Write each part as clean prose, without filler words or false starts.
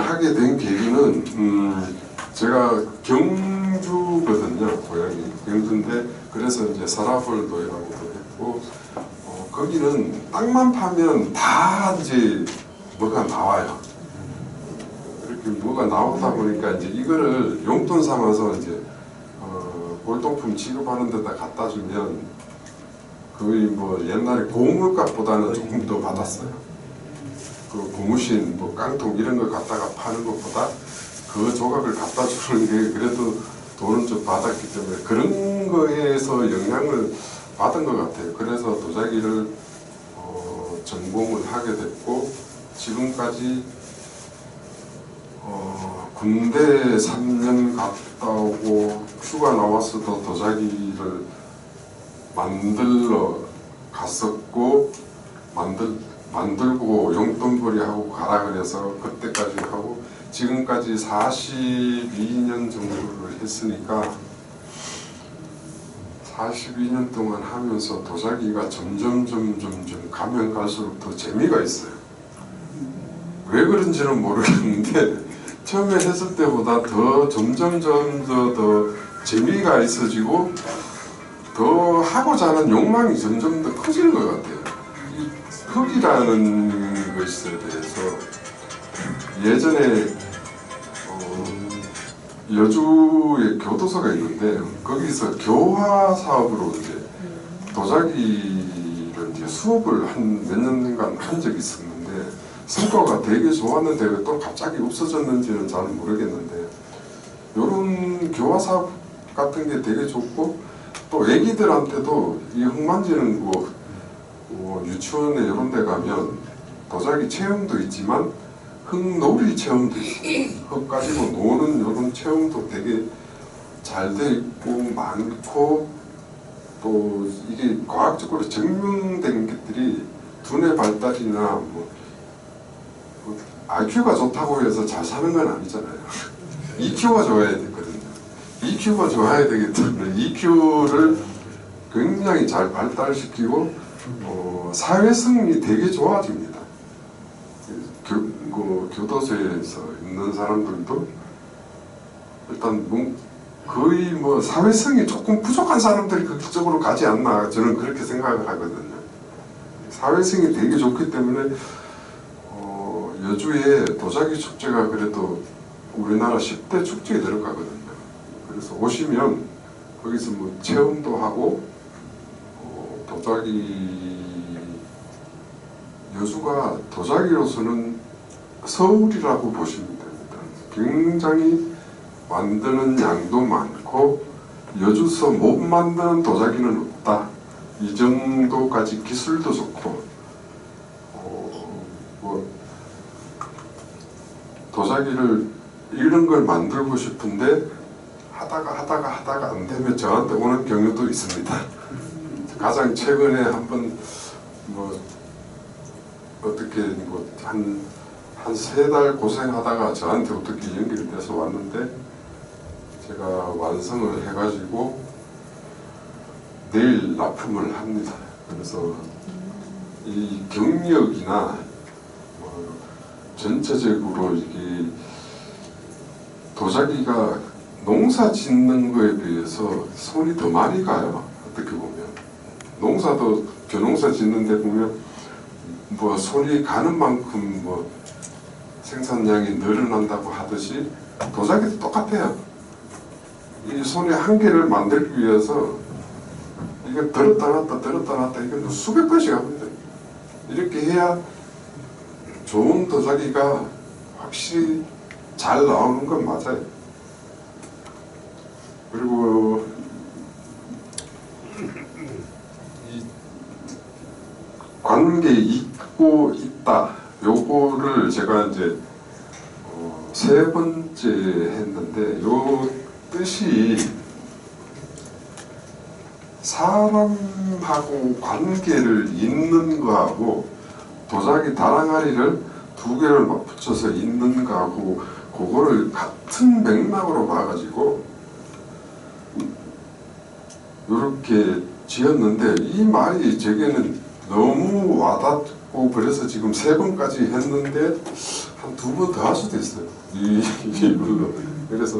하게 된 계기는 제가 경주거든요. 고향이 경주인데 그래서 이제 서라벌 노예라고도 했고 거기는 땅만 파면 다 이제 뭐가 나와요. 이렇게 뭐가 나오다 보니까 이제 이거를 용돈 삼아서 이제 골동품 취급하는 데다 갖다 주면 거의 뭐 옛날에 고물값보다는 조금 더 받았어요. 그 고무신, 뭐 깡통 이런 거 갖다가 파는 것보다 그 조각을 갖다 주는 게 그래도 돈은 좀 받았기 때문에 그런 거에서 영향을 받은 것 같아요. 그래서 도자기를 전공을 하게 됐고 지금까지 군대 3년 갔다 오고 휴가 나왔어도 도자기를 만들러 갔었고 만들고 용돈벌이 하고 가라 그래서 그때까지 하고 지금까지 42년 정도를 했으니까 42년 동안 하면서 도자기가 점점 가면 갈수록 더 재미가 있어요. 왜 그런지는 모르겠는데 처음에 했을 때보다 더 점점 더 재미가 있어지고 더 하고자 하는 욕망이 점점 더 커지는 것 같아요. 이 흙이라는 것에 대해서 예전에 여주에 교도소가 있는데 거기서 교화 사업으로 이제 도자기를 이제 수업을 한 몇 년간 한 적이 있었는데 성과가 되게 좋았는데 또 갑자기 없어졌는지는 잘 모르겠는데 이런 교화 사업 같은 게 되게 좋고 또 애기들한테도 이 흙 만지는 유치원에 이런 데 가면 도자기 체험도 있지만 흙놀이 체험도 있고 흙 가지고 노는 이런 체험도 되게 잘 돼 있고 많고 또 이게 과학적으로 증명된 것들이 두뇌 발달이나 뭐 IQ가 좋다고 해서 잘 사는 건 아니잖아요. EQ가 좋아야 되거든요. EQ가 좋아야 되기 때문에 EQ를 굉장히 잘 발달시키고 사회성이 되게 좋아집니다. 교도소에서 있는 사람들도 일단 거의 뭐 사회성이 조금 부족한 사람들이 그쪽으로 가지 않나 저는 그렇게 생각을 하거든요. 사회성이 되게 좋기 때문에 여주에 도자기 축제가 그래도 우리나라 10대 축제에 들어가거든요. 그래서 오시면 거기서 뭐 체험도 하고 여주가 도자기로서는 서울이라고 보시면 됩니다. 굉장히 만드는 양도 많고 여주서 못 만드는 도자기는 없다. 이 정도까지 기술도 좋고 도자기를 이런 걸 만들고 싶은데 하다가 안 되면 저한테 오는 경우도 있습니다. 가장 최근에 한번 한 3달 고생하다가 저한테 어떻게 연결이 돼서 왔는데 제가 완성을 해가지고 내일 납품을 합니다. 그래서 이 경력이나 전체적으로 이게 도자기가 농사 짓는 거에 비해서 손이 더 많이 가요. 어떻게 보면 농사도 벼농사 짓는데 보면 손이 가는 만큼 생산량이 늘어난다고 하듯이 도자기도 똑같아요. 이 손의 한 개를 만들기 위해서 이거 들었다 놨다 이거 수백 번씩 합니다. 이렇게 해야 좋은 도자기가 확실히 잘 나오는 건 맞아요. 그리고 이 관계 잊고 있다 요거를 제가 이제 3번째 했는데 요 뜻이 사람하고 관계를 잇는 거하고 도자기 다랑아리를 2개를 막 붙여서 잇는 거하고 그거를 같은 맥락으로 봐가지고 이렇게 지었는데 이 말이 제게는 너무 와닿고 그래서 지금 3번까지 했는데 한 2번 더 할 수도 있어요. 이걸로. 그래서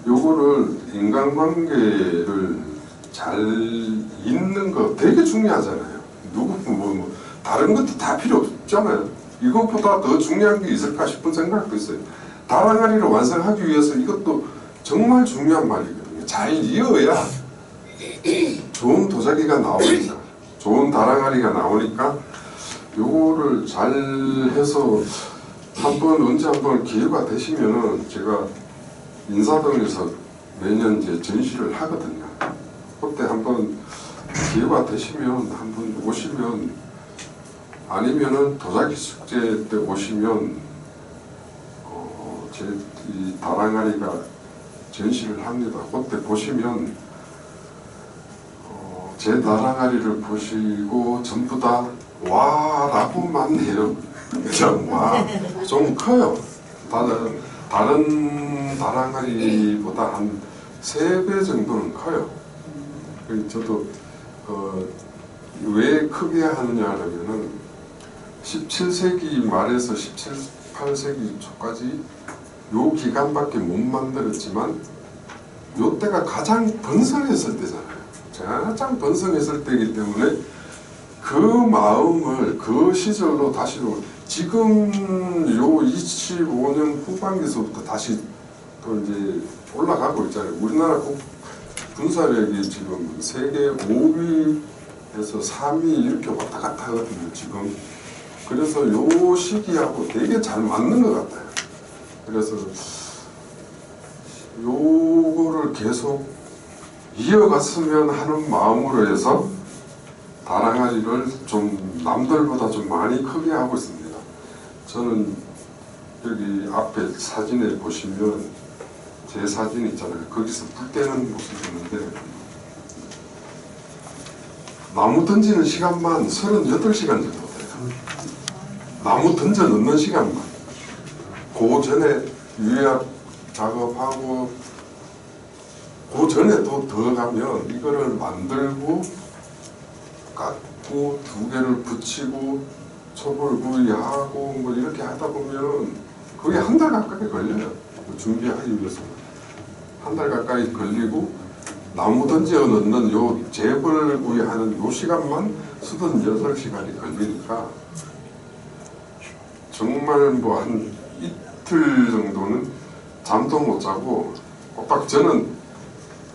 요거를 인간관계를 잘 잇는 거 되게 중요하잖아요. 뭐 다른 것도 다 필요 없잖아요. 이것보다 더 중요한 게 있을까 싶은 생각도 있어요. 다랑아리를 완성하기 위해서 이것도 정말 중요한 말이거든요. 잘 이어야 좋은 도자기가 나오니까, 좋은 다랑아리가 나오니까 요거를 잘 해서 언제 한번 기회가 되시면은 제가 인사동에서 매년 이제 전시를 하거든요. 그때 한번 기회가 되시면 한번 오시면, 아니면은 도자기 축제 때 오시면 제 이 다랑아리가 전시를 합니다. 그때 보시면 제 다랑아리를 보시고 전부 다 와라고만 해요. 그냥 와. 좀 커요. 다른 다랑아리보다 한 3배 정도는 커요. 저도 왜 크게 하느냐 하면은 17세기 말에서 18세기 초까지 요 기간밖에 못 만들었지만 요 때가 가장 번성했을 때잖아요. 가장 번성했을 때이기 때문에 그 마음을 그 시절로 다시로 지금 요 25년 후반기서부터 다시 또 이제 올라가고 있잖아요. 우리나라 군사력이 지금 세계 5위에서 3위 이렇게 왔다 갔다 하거든요, 지금. 그래서 요 시기하고 되게 잘 맞는 것 같아요. 그래서 요거를 계속 이어갔으면 하는 마음으로 해서 다랑아리를 좀 남들보다 좀 많이 크게 하고 있습니다. 저는 여기 앞에 사진에 보시면 제 사진 있잖아요. 거기서 불 때는 모습이 있는데 나무 던지는 시간만 38시간 정도 돼요. 나무 던져 넣는 시간만. 그 전에 유약 작업하고 그 전에 또 더 가면 이거를 만들고 깎고 2개를 붙이고 촛불 구이하고 뭐 이렇게 하다 보면 그게 1달 가까이 걸려요. 준비하기 위해서 1달 가까이 걸리고 나무 던져 넣는 요 재벌 구이하는 요 시간만 38시간이 걸리니까 정말 뭐 한 이틀 정도는 잠도 못 자고 꼬박. 저는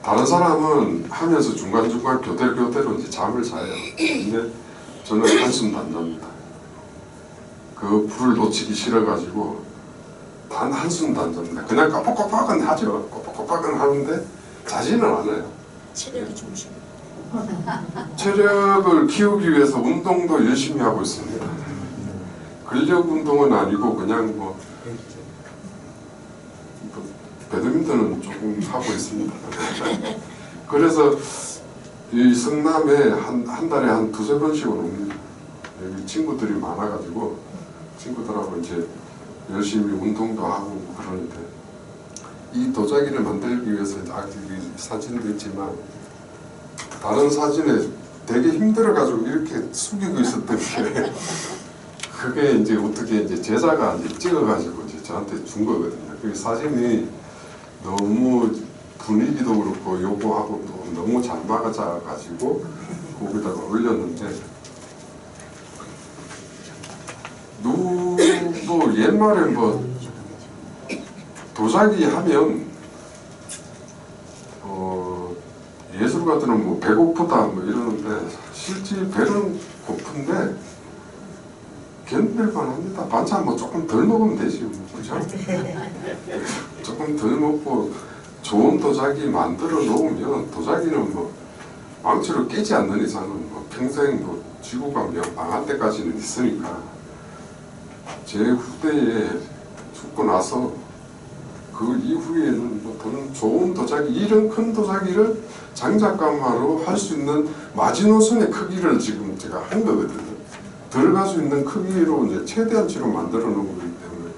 다른 사람은 하면서 중간중간 교대로 이제 잠을 자요. 근데 저는 한숨도 안 잡니다. 그 불을 놓치기 싫어가지고 단 한숨도 안 잡니다. 그냥 꼬박꼬박은 하죠. 꼬박꼬박은 하는데 자지는 않아요. 체력이 좋으신 체력을 키우기 위해서 운동도 열심히 하고 있습니다. 근력 운동은 아니고 그냥 뭐 배드민턴은 조금 하고 있습니다. 그래서 이 성남에 한 달에 한 2~3번씩은 옵니다. 여기 친구들이 많아가지고 친구들하고 이제 열심히 운동도 하고 그러는데, 이 도자기를 만들기 위해서 아직 사진도 있지만 다른 사진에 되게 힘들어가지고 이렇게 숙이고 있었던 게 그게 이제 어떻게 이제 제자가 이제 찍어가지고 이제 저한테 준 거거든요. 그 사진이 너무 분위기도 그렇고 요거하고 또 너무 잘 맞아가지고 거기다가 올렸는데, 누구 옛말에 뭐 도자기 하면 예술가들은 뭐 배고프다 뭐 이러는데 실제 배는 고픈데 견딜만 합니다. 반찬 뭐 조금 덜 먹으면 되지 뭐, 그죠? 조금 덜 먹고 좋은 도자기 만들어 놓으면 도자기는 뭐 망치로 깨지 않는 이상은 뭐 평생 뭐 지구가 망할 때까지는 있으니까. 제 후대에 죽고 나서 그 이후에는 뭐 더 좋은 도자기, 이런 큰 도자기를 장작가마로 할 수 있는 마지노선의 크기를 지금 제가 한 거거든요. 들어갈 수 있는 크기로 이제 최대한치로 만들어 놓은 거기 때문에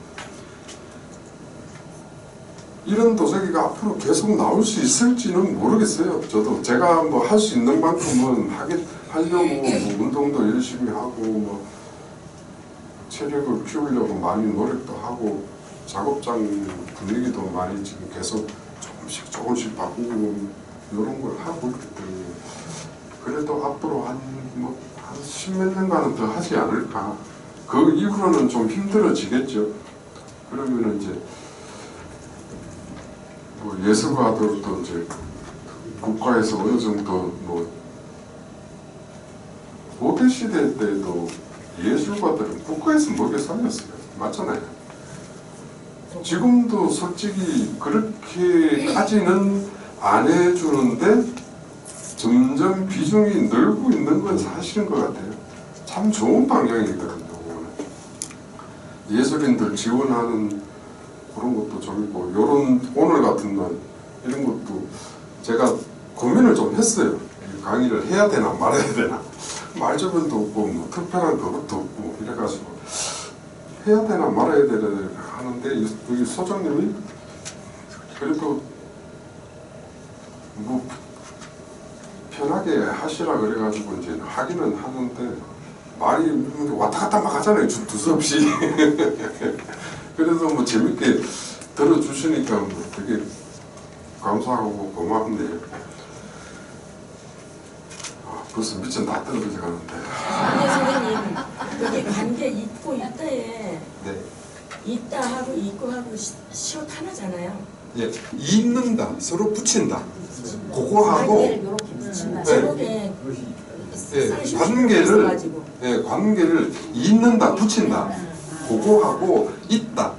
이런 도자기가 앞으로 계속 나올 수 있을지는 모르겠어요. 저도 제가 뭐 할 수 있는 만큼은 하려고 뭐 운동도 열심히 하고 뭐 체력을 키우려고 많이 노력도 하고 작업장 분위기도 많이 지금 계속 조금씩 바꾸고 이런 걸 하고 있기 때문에 그래도 앞으로 한 십몇 년간은 더 하지 않을까. 그 이후로는 좀 힘들어지겠죠. 그러면 이제 뭐 예술가들도 이제 국가에서 어느 정도 뭐 고대 시대 때도 예술가들은 국가에서 먹여 살렸어요. 맞잖아요. 지금도 솔직히 그렇게까지는 안 해주는데 점점 비중이 늘고 있는 건 사실인 것 같아요. 참 좋은 방향이거든요. 예술인들 지원하는 그런 것도 좀 있고, 요런 오늘 같은 날 이런 것도 제가 고민을 좀 했어요. 강의를 해야 되나 말아야 되나. 말주변도 없고 뭐 특별한 그것도 없고 이래가지고 해야 되나 말아야 되나 하는데 여기 소장님이 그래도 뭐 편하게 하시라 그래가지고 이제 하기는 하는데 말이 왔다 갔다 막 하잖아요. 두서없이. 그래서 뭐 재밌게 들어주시니까 뭐 되게 감사하고 고맙네요. 벌써 미천 다 떨어져 가는데. 아니 선생님, 그게 관계 있고 있다에 네. 있다 하고 있고 하고 시옷 하나잖아요. 예, 있는다, 서로 붙인다. 그거하고 제목에 관계를 있는다, 붙인다. 그거하고 있다.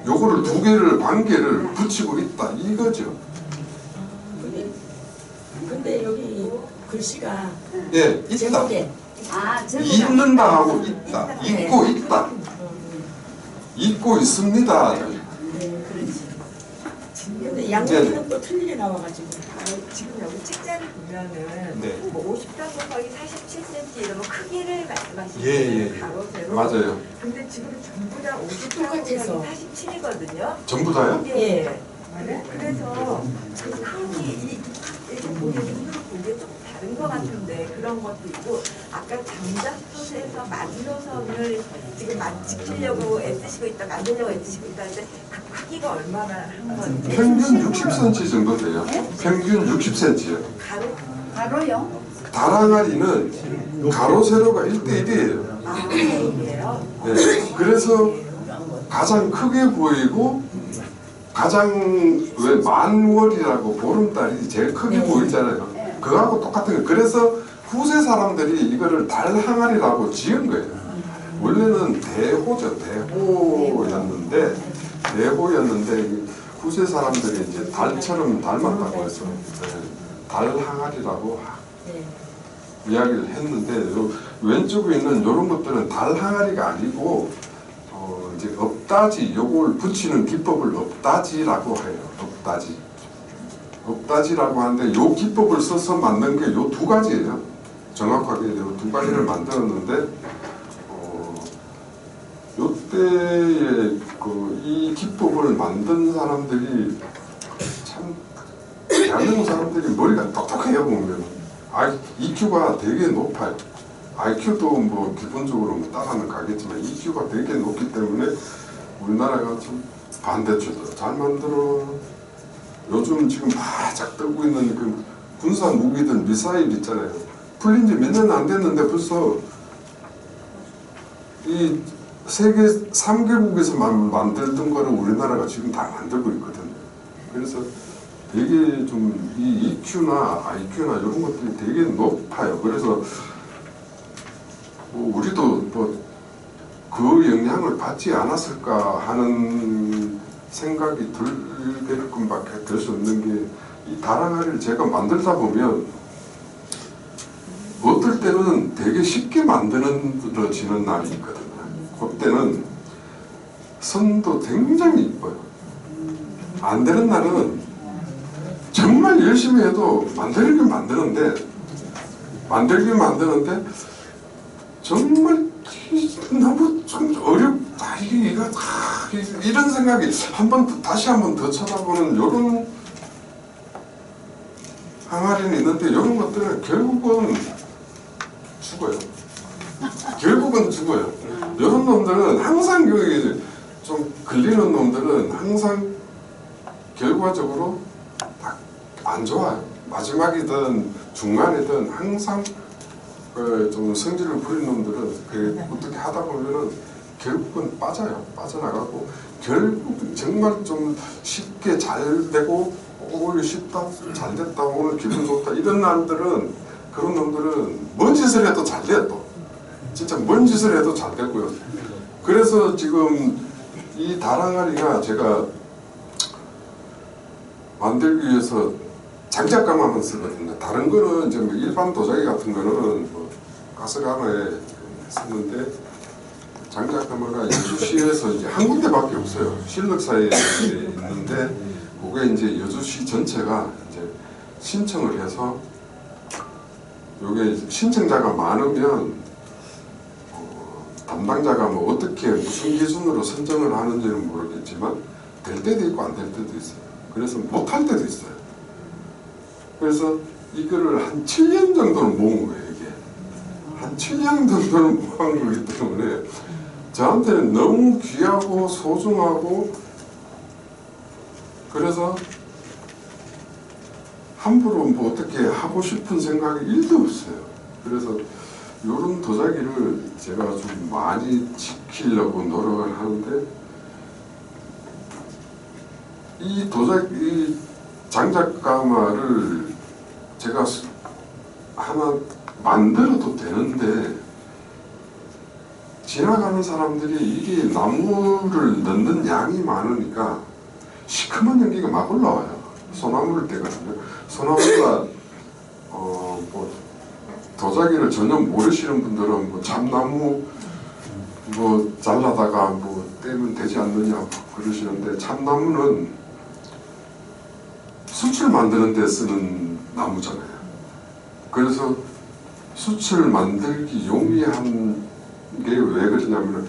요거를 두 개를 관계를 붙이고 있다 이거죠. 근데 여기 글씨가 예, 있다. 제목에 있는다 하고 있다. 있고 있다. 있고 있습니다. 근데 양쪽은 또 틀리게 나와가지고. 지금 여기 책자를 보면은 네. 뭐 53 곱하기 47cm 이런 크기를 말씀하시는 예. 가로 세로. 맞아요. 근데 지금 전부 다 53 똑같아서. 곱하기 47이거든요. 전부 다요? 예. 그래서 그 크기 이렇게 보기 눈으로 보기에 좀 다른 것 같은데 그런 것도 있고 아까 장작솥에서 만노선을 지금 지키려고 애쓰시고 있다, 만들려고 애쓰시고 있다는데 그 크기가 얼마나 한 건지. 평균 60cm 정도 돼요. 평균 60cm요. 가로요? 다랑아리는 가로 세로가 1대1이에요. 아, 이게요? 네. 그래서 가장 크게 보이고 가장 왜 만월이라고 보름달이 제일 크게 보이잖아요. 그거하고 똑같은 거예요. 그래서 후세 사람들이 이거를 달항아리라고 지은 거예요. 원래는 대호죠. 대호였는데 후세 사람들이 이제 달처럼 닮았다고 해서 달항아리라고 이야기를 했는데 왼쪽에 있는 이런 것들은 달항아리가 아니고 이제 업다지, 요걸 붙이는 기법을 업다지라고 해요. 업다지라고 하는데 요 기법을 써서 만든 게 요 두 가지예요. 정확하게 요 두 가지를 만들었는데 요때에 이 기법을 만든 사람들이 참 대한민국 사람들이 머리가 똑똑해요. 보면 EQ가 되게 높아요. IQ도 뭐 기본적으로 뭐 따라는 가겠지만 EQ가 되게 높기 때문에 우리나라가 좀 반대쪽으로 잘 만들어. 요즘 지금 바짝 뜨고 있는 그 군사 무기들 미사일 있잖아요. 풀린 지 몇 년 안 됐는데 벌써 이 세계 3개국에서 만들던 거를 우리나라가 지금 다 만들고 있거든요. 그래서 되게 좀 이 EQ나 IQ나 이런 것들이 되게 높아요. 그래서 뭐 우리도 뭐 그 영향을 받지 않았을까 하는 생각이 들게끔밖에 될 수 없는 게 이 다랑아리를 제가 만들다 보면 어떨 때는 되게 쉽게 만들어지는 날이 있거든요. 그때는 선도 굉장히 이뻐요. 안 되는 날은 정말 열심히 해도 만들긴 만드는데 정말 너무 좀 어렵다. 이런 생각이 다시 한 번 더 쳐다보는 이런 항아리는 있는데 이런 것들은 결국은 죽어요. 결국은 죽어요. 이런 놈들은 항상 여기 좀 걸리는 놈들은 항상 결과적으로 딱 안 좋아요. 마지막이든 중간이든 항상 좀 성질을 부린 놈들은 어떻게 하다 보면은 결국은 빠져나가고 결국 정말 좀 쉽게 잘 되고 오늘 쉽다, 잘 됐다, 오늘 기분 좋다 이런 날들은 그런 놈들은 뭔 짓을 해도 잘 돼 또. 진짜 뭔 짓을 해도 잘 되고요. 그래서 지금 이 다랑아리가 제가 만들기 위해서 장작가마만 쓰거든요. 다른 거는 이제 뭐 일반 도자기 같은 거는 뭐 가스가마에 쓰는데 장작가마가 여주시에서 이제 한 군데밖에 없어요. 실력사에 있는데 그게 이제 여주시 전체가 이제 신청을 해서 요게 신청자가 많으면 담당자가 뭐 어떻게 무슨 기준으로 선정을 하는지는 모르겠지만 될 때도 있고 안 될 때도 있어요. 그래서 못할 때도 있어요. 그래서 이거를 한 7년 정도는 모은 거예요. 이게 한 7년 정도는 모은 거기 때문에 저한테는 너무 귀하고 소중하고 그래서 함부로 뭐 어떻게 하고 싶은 생각이 1도 없어요. 그래서 이런 도자기를 제가 좀 많이 지키려고 노력을 하는데 이 장작가마를 제가 하나 만들어도 되는데 지나가는 사람들이 이게 나무를 넣는 양이 많으니까 시커먼 연기가 막 올라와요. 소나무를 떼거든요. 소나무가 뭐 도자기를 전혀 모르시는 분들은 뭐 참나무 뭐 잘라다가 뭐 떼면 되지 않느냐 그러시는데 참나무는 숯을 만드는 데 쓰는 나무잖아요. 그래서 숯을 만들기 용이한 게 왜 그러냐면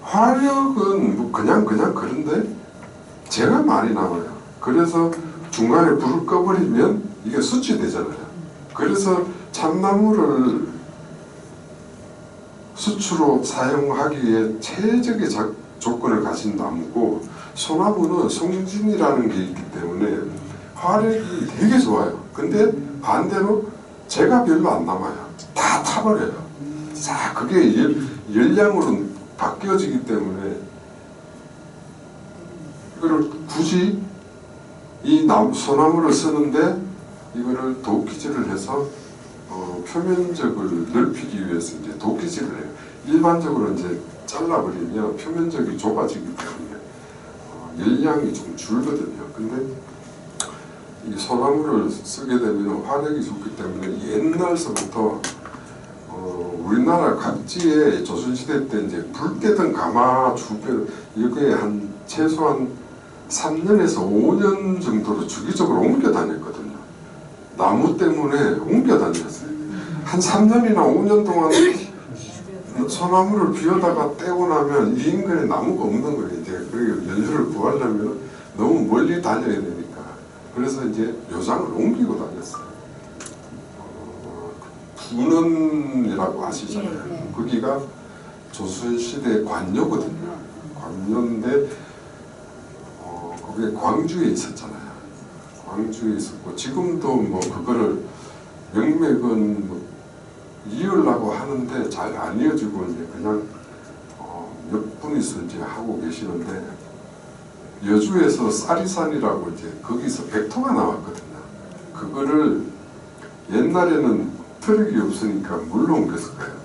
화력은 뭐 그냥 그런데 재가 많이 나와요. 그래서 중간에 불을 꺼버리면 이게 숯이 되잖아요. 그래서 참나무를 수치로 사용하기에 최적의 조건을 가진 나무고 소나무는 송진이라는 게 있기 때문에 화력이 되게 좋아요. 근데 반대로 재가 별로 안 남아요. 다 타버려요. 자, 그게 열량으로 바뀌어지기 때문에 이거를 굳이 이 소나무를 쓰는데 이거를 도끼질을 해서 표면적을 넓히기 위해서 이제 도끼질을 해요. 일반적으로 이제 잘라버리면 표면적이 좁아지기 때문에 열량이 좀 줄거든요. 근데 이 소나무를 쓰게 되면 화력이 좋기 때문에 옛날서부터 우리나라 각지에 조선시대 때 이제 불 때던 가마 주변 여기에 한 최소한 3년에서 5년 정도로 주기적으로 옮겨 다녔거든요. 나무 때문에 옮겨 다녔어요. 한 3년이나 5년 동안 소나무를 비워다가 떼고 나면 이 인근에 나무가 없는 거예요. 이제 그리고 연료를 구하려면 너무 멀리 다녀야 되니까. 그래서 이제 요장을 옮기고 다녔어요. 분원이라고 아시잖아요. 거기가 조선시대 관녀거든요. 관녀인데 거기에 광주에 있었잖아요. 광주에 있었고 지금도 뭐 그거를 명맥은 뭐 이으려고 하는데 잘 안 이어지고 이제 그냥 몇 분이서 이제 하고 계시는데 여주에서 쌀이산이라고 이제 거기서 백토가 나왔거든요. 그거를 옛날에는 트럭이 없으니까 물로 옮겼을 거예요.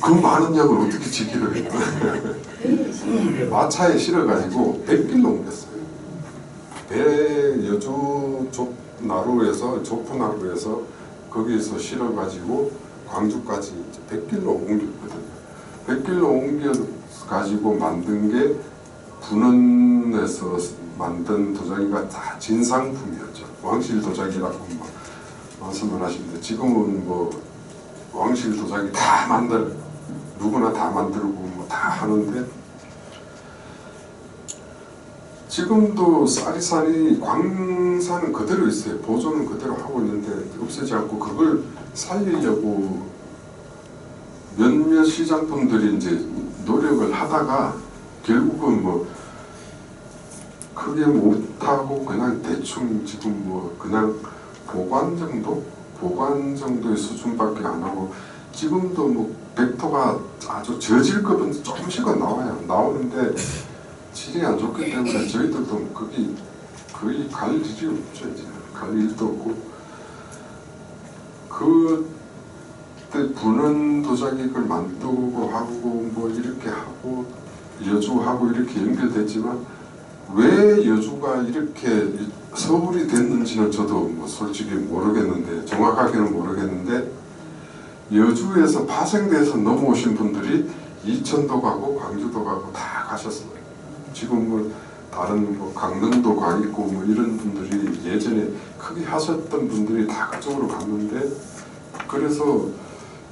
그 많은 양을 어떻게 지키려 했나? 마차에 실어가지고 100길로 옮겼어요. 배 여주 나루에서 조포나루에서 거기에서 실어가지고 광주까지 100길로 옮겼거든요. 100길로 옮겨가지고 만든 게 분원에서 만든 도자기가 다 진상품이었죠. 왕실 도자기라고 말씀을 하시는데 지금은 뭐 왕실 도자기 다 누구나 다 만들고 뭐 다 하는데 지금도 쌀이산이 광산은 그대로 있어요. 보존은 그대로 하고 있는데 없애지 않고 그걸 살리려고 몇몇 시장분들이 이제 노력을 하다가 결국은 뭐 크게 못하고 그냥 대충 지금 뭐 그냥 보관 정도의 수준밖에 안 하고 지금도 뭐 벡터가 아주 저질 것은 조금씩은 나오는데 질이 안 좋기 때문에 저희들도 거의 갈 일이 없죠. 이제 갈 일도 없고 그때 부는 도자기를 만들고 하고 뭐 이렇게 하고 여주하고 이렇게 연결됐지만 왜 여주가 이렇게 서울이 됐는지는 저도 뭐 솔직히 모르겠는데 정확하게는 모르겠는데 여주에서 파생돼서 넘어오신 분들이 이천도 가고 광주도 가고 다 가셨어요. 지금 뭐 다른 뭐 강릉도 가 있고 뭐 이런 분들이 예전에 크게 하셨던 분들이 다 그쪽으로 갔는데 그래서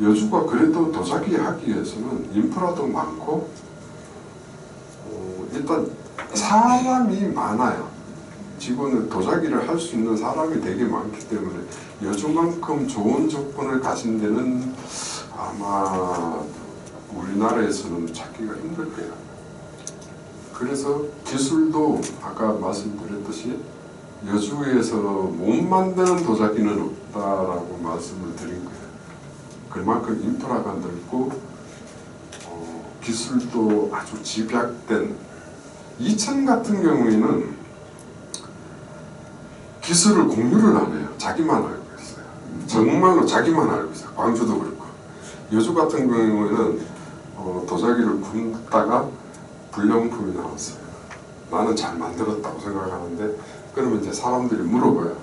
여주가 그래도 도자기 하기 위해서는 인프라도 많고 일단 사람이 많아요. 지구는 도자기를 할 수 있는 사람이 되게 많기 때문에 여주만큼 좋은 조건을 가진 데는 아마 우리나라에서는 찾기가 힘들 거예요. 그래서 기술도 아까 말씀드렸듯이 여주에서 못 만드는 도자기는 없다라고 말씀을 드린 거예요. 그만큼 인프라가 넓고 기술도 아주 집약된 이천 같은 경우에는 기술을 공유를 안 해요. 자기만 알고 있어요. 정말로 자기만 알고 있어요. 광주도 그렇고 여주 같은 경우에는 도자기를 굽다가 불량품이 나왔어요. 나는 잘 만들었다고 생각하는데 그러면 이제 사람들이 물어봐요.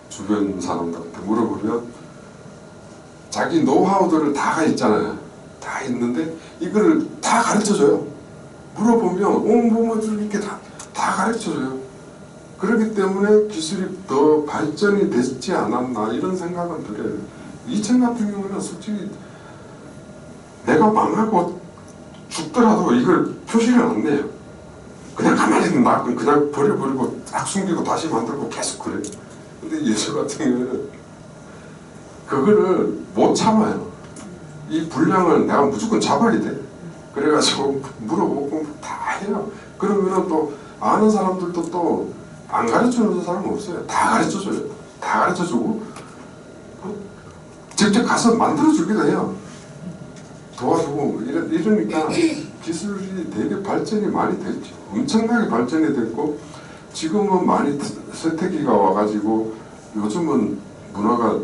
주변 사람들한테 물어보면 자기 노하우들을 다 있잖아요. 다 있는데 이거를 다 가르쳐줘요. 물어보면 온몸을 이렇게 다 가르쳐줘요. 그렇기 때문에 기술이 더 발전이 됐지 않았나 이런 생각은 들어요. 이천 같은 경우는 솔직히 내가 망하고 죽더라도 이걸 표시를 안 내요. 그냥 가만히 놔 그냥 버려버리고 딱 숨기고 다시 만들고 계속 그래. 근데 예술 같은 경우는 그거를 못 참아요. 이 분량을 내가 무조건 잡아야 돼. 그래가지고 물어보고 다 해요. 그러면은 또 아는 사람들도 또 안 가르쳐주는 사람은 없어요. 다 가르쳐줘요. 다 가르쳐주고 직접 가서 만들어주기도 해요. 도와주고 이러니까 기술이 되게 발전이 많이 됐죠. 엄청나게 발전이 됐고 지금은 많이 세태기가 와가지고 요즘은 문화가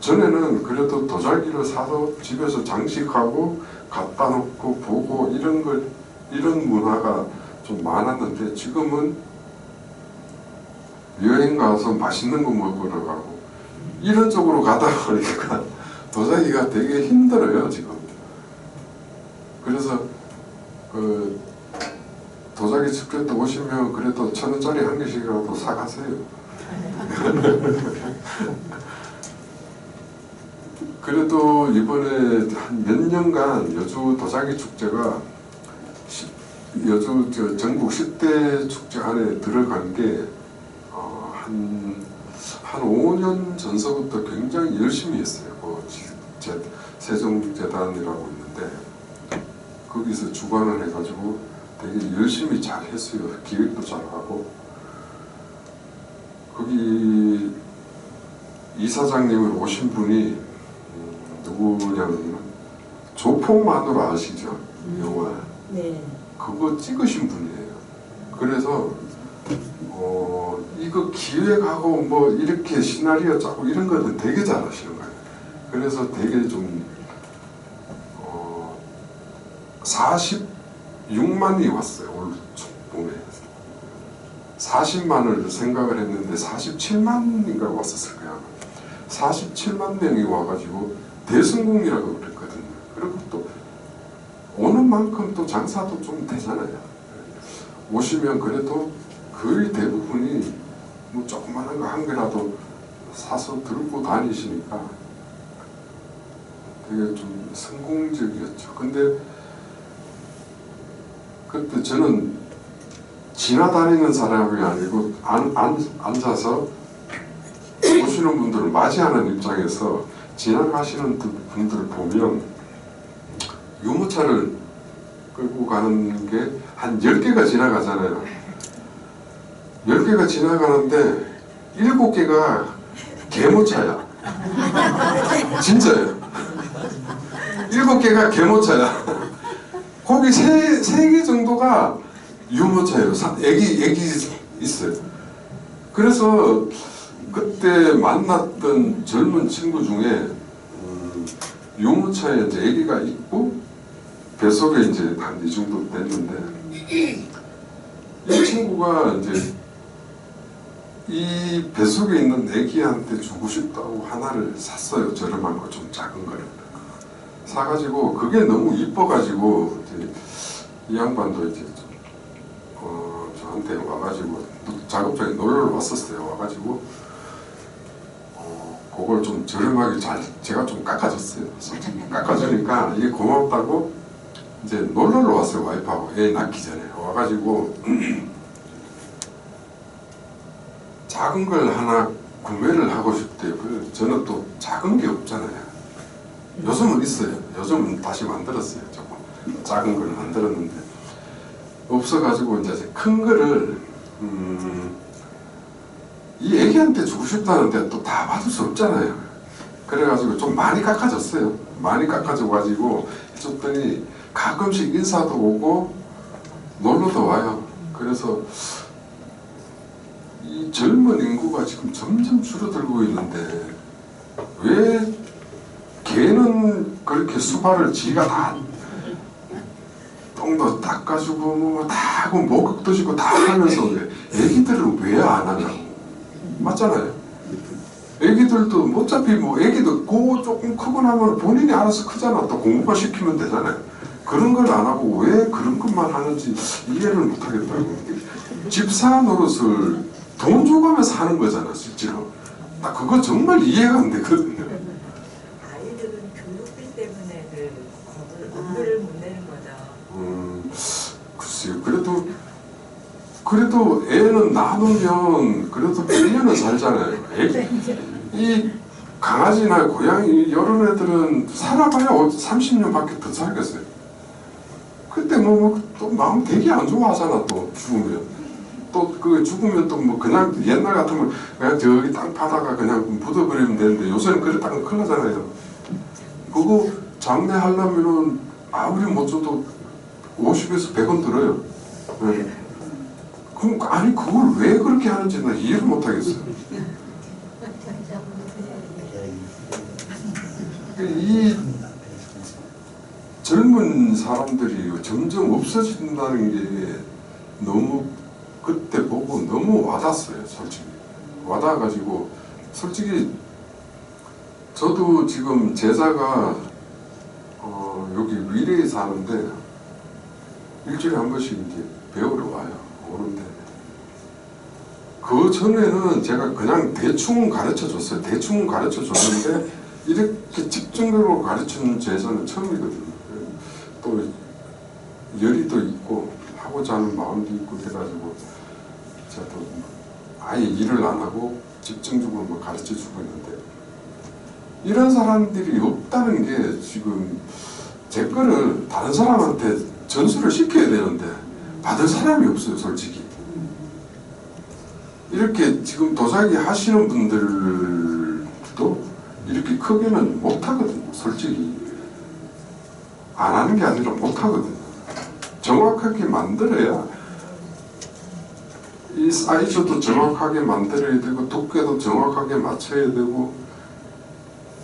전에는 그래도 도자기를 사서 집에서 장식하고 갖다 놓고 보고 이런 문화가 좀 많았는데 지금은 여행 가서 맛있는 거 먹으러 가고 이런 쪽으로 가다 보니까 도자기가 되게 힘들어요 지금. 그래서 그 도자기 축제 때 오시면 그래도 1,000원짜리 한 개씩이라도 사가세요. 그래도 이번에 한 몇 년간 여주 도자기 축제가 여주 전국 10대 축제 안에 들어간 게 한 5년 전서부터 굉장히 열심히 했어요. 세종재단이라고 있는데 거기서 주관을 해가지고 되게 열심히 잘 했어요. 기획도 잘하고 거기 이사장님을 오신 분이 누구냐면 조폭만으로 아시죠? 영화. 네. 그거 찍으신 분이에요. 그래서 이거 기획하고 뭐 이렇게 시나리오 짜고 이런 거는 되게 잘하시는 거예요. 그래서 되게 좀 46만이 왔어요. 올 봄에 40만을 생각을 했는데 47만인가 왔었을 거야. 47만 명이 와가지고 대성공이라고 그랬거든요. 그리고 또 오는 만큼 또 장사도 좀 되잖아요. 오시면 그래도 거의 대부분이 뭐 조그마한 거 한 개라도 사서 들고 다니시니까 되게 좀 성공적이었죠. 근데 그때 저는 지나다니는 사람이 아니고 앉아서 보시는 오시는 분들을 맞이하는 입장에서 지나가시는 분들을 보면 유모차를 끌고 가는 게 한 10개가 지나가잖아요. 10개가 지나가는데 7개가 개모차야. 진짜예요. 7개가 개모차야. 거기 3개 정도가 유모차예요. 애기 있어요. 그래서 그때 만났던 젊은 친구 중에 유모차에 이제 애기가 있고 뱃속에 이제 한 이 정도 됐는데 이 친구가 이제 이 뱃속에 있는 애기한테 주고 싶다고 하나를 샀어요. 저렴한 거 좀 작은 거를 사가지고 그게 너무 이뻐가지고 이제 이 양반도 이제 저한테 와가지고 작업장에 놀러 왔었어요. 와가지고 그걸 좀 저렴하게 제가 좀 깎아줬어요. 깎아주니까 이게 고맙다고 이제 놀러를 왔어요. 와이프하고 애 낳기 전에 와가지고 작은 걸 하나 구매를 하고 싶대요. 저는 또 작은 게 없잖아요. 요즘은 있어요. 요즘은 다시 만들었어요. 조금 작은 걸 만들었는데 없어가지고 이제 큰 거를 이 애기한테 주고 싶다는데 또 다 받을 수 없잖아요. 그래가지고 좀 많이 깎아줬어요. 많이 깎아줘가지고 해줬더니 가끔씩 인사도 오고 놀러도 와요. 그래서 이 젊은 인구가 지금 점점 줄어들고 있는데 왜 개는 그렇게 수발을 지가 다 똥도 닦아주고 뭐 다 하고 목욕도 주고 다 하면서 왜 애기들은 왜 안 하냐고. 맞잖아요. 애기들도 어차피 뭐 애기도 고 조금 크고 나면 본인이 알아서 크잖아. 또 공부만 시키면 되잖아요. 그런 걸 안 하고 왜 그런 것만 하는지 이해를 못 하겠다고. 집사 노릇을 돈 줘가면서 하는 거잖아, 실제로. 나 그거 정말 이해가 안 되거든요. 아이들은 교육비 때문에 그 엄두를 못 내는 거죠. 글쎄요. 그래도 애는 낳으면 그래도 1년은 살잖아요. 이 강아지나 고양이 이런 애들은 살아봐야 30년밖에 더 살겠어요. 그때 또 마음 되게 안 좋아하잖아. 또 죽으면 또 그 죽으면 또 뭐 그냥 옛날 같으면 그냥 저기 땅 파다가 그냥 묻어버리면 되는데 요새는 그랬다가 큰일 나잖아요. 그거 장례하려면은 아무리 못 줘도 50에서 100원 들어요. 네. 그럼 아니 그걸 왜 그렇게 하는지 나 이해를 못 하겠어요. 이 젊은 사람들이 점점 없어진다는 게 너무 그때 보고 너무 와닿았어요. 솔직히 와닿아가지고 솔직히 저도 지금 제자가 여기 위례에 사는데 일주일에 한 번씩 이제 배우러 와요. 오는데 그 전에는 제가 그냥 대충 가르쳐 줬어요. 대충 가르쳐 줬는데 이렇게 집중적으로 가르치는 제자는 처음이거든요. 또 열이 또 있고 하고자 하는 마음도 있고 해가지고 제가 또 아예 일을 안 하고 집중적으로 가르쳐 주고 있는데 이런 사람들이 없다는 게 지금 제 거를 다른 사람한테 전수를 시켜야 되는데 받을 사람이 없어요. 솔직히 이렇게 지금 도자기 하시는 분들도 이렇게 크게는 못하거든요. 솔직히 안 하는 게 아니라 못하거든요. 정확하게 만들어야 이 사이즈도 정확하게 만들어야 되고 두께도 정확하게 맞춰야 되고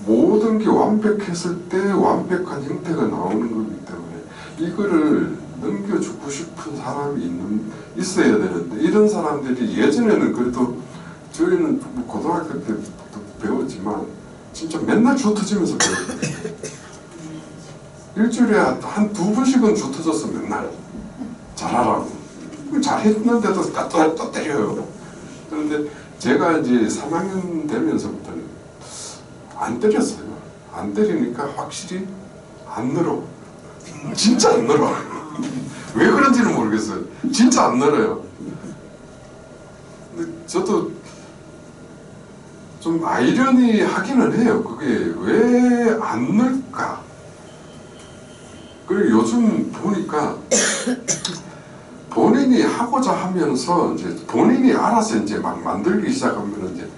모든 게 완벽했을 때 완벽한 형태가 나오는 거기 때문에 이거를 넘겨주고 싶은 사람이 있어야 되는데 이런 사람들이 예전에는 그래도 저희는 고등학교 때부터 배웠지만 진짜 맨날 주 터지면서 배웠어요. 일주일에 한 2번씩은 주 터졌어. 맨날 잘하라고. 잘했는데도 또 때려요. 그런데 제가 이제 3학년 되면서부터는 안 때렸어요. 안 때리니까 확실히 안 늘어. 진짜 안 늘어. 왜 그런지는 모르겠어요. 진짜 안 늘어요. 근데 저도 좀 아이러니하기는 해요. 그게 왜 안 넣을까? 그리고 요즘 보니까 본인이 하고자 하면서 이제 본인이 알아서 이제 막 만들기 시작하면 이제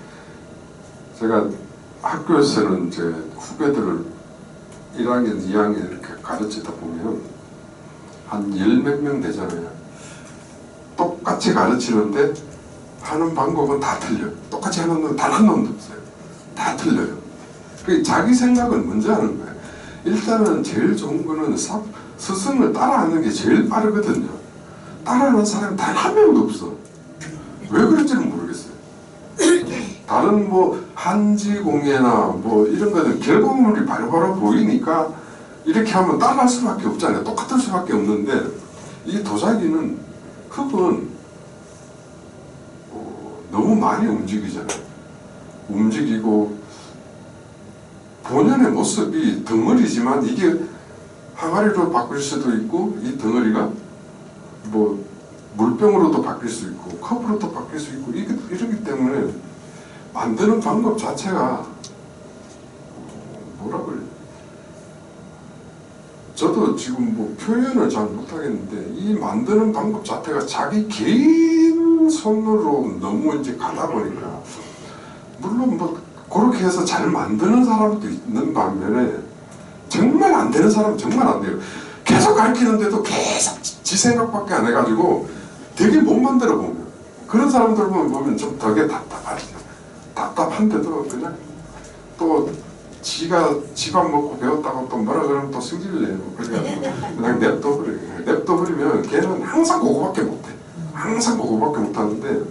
제가 학교에서는 이제 후배들을 1학년, 2학년 이렇게 가르치다 보면 한 열 몇 명 되잖아요. 똑같이 가르치는데 하는 방법은 다 틀려요. 똑같이 하는 놈 단 한 놈도 없어요. 다 틀려요. 그 자기 생각은 먼저 하는 거예요. 일단은 제일 좋은 거는 스승을 따라하는 게 제일 빠르거든요. 따라하는 사람이 단 한 명도 없어. 왜 그런지는 모르겠어요. 다른 뭐 한지공예나 뭐 이런 거는 결과물이 바로바로 보이니까 이렇게 하면 따라할 수밖에 없잖아요. 똑같을 수밖에 없는데 이 도자기는 흙은 너무 많이 움직이잖아요. 움직이고 본연의 모습이 덩어리지만 이게 항아리로 바뀔 수도 있고 이 덩어리가 뭐 물병으로도 바뀔 수 있고 컵으로도 바뀔 수 있고 이러기 때문에 만드는 방법 자체가 뭐라 그래? 저도 지금 뭐 표현을 잘 못하겠는데 이 만드는 방법 자체가 자기 개인 손으로 너무 이제 가다 보니까 물론 뭐 그렇게 해서 잘 만드는 사람도 있는 반면에 정말 안 되는 사람은 정말 안 돼요. 계속 가르치는데도 계속 지 생각밖에 안 해가지고 되게 못 만들어 보면 그런 사람들 보면 좀 되게 답답하죠. 답답한데도 그냥 또 지가 밥 먹고 배웠다고 또 뭐라 그러면 또 승질을 내요. 그냥 냅둬버리면 걔는 항상 그거밖에 못해. 항상 그거밖에 못하는데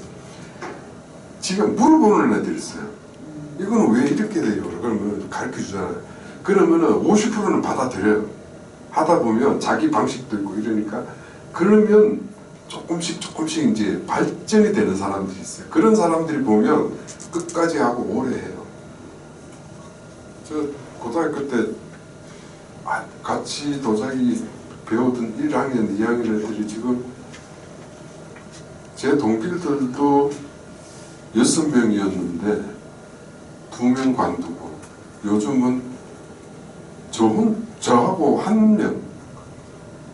지가 물어보는 애들이 있어요. 이거는 왜 이렇게 돼요? 그러면 가르쳐주잖아요. 그러면은 50%는 받아들여요. 하다 보면 자기 방식도 있고 이러니까 그러면 조금씩 이제 발전이 되는 사람들이 있어요. 그런 사람들이 보면 끝까지 하고 오래 해요. 저 고등학교 때 같이 도자기 배우던 1학년, 2학년 애들이 지금 제 동기들도 6명이었는데 2명 관두고 요즘은 저하고 1명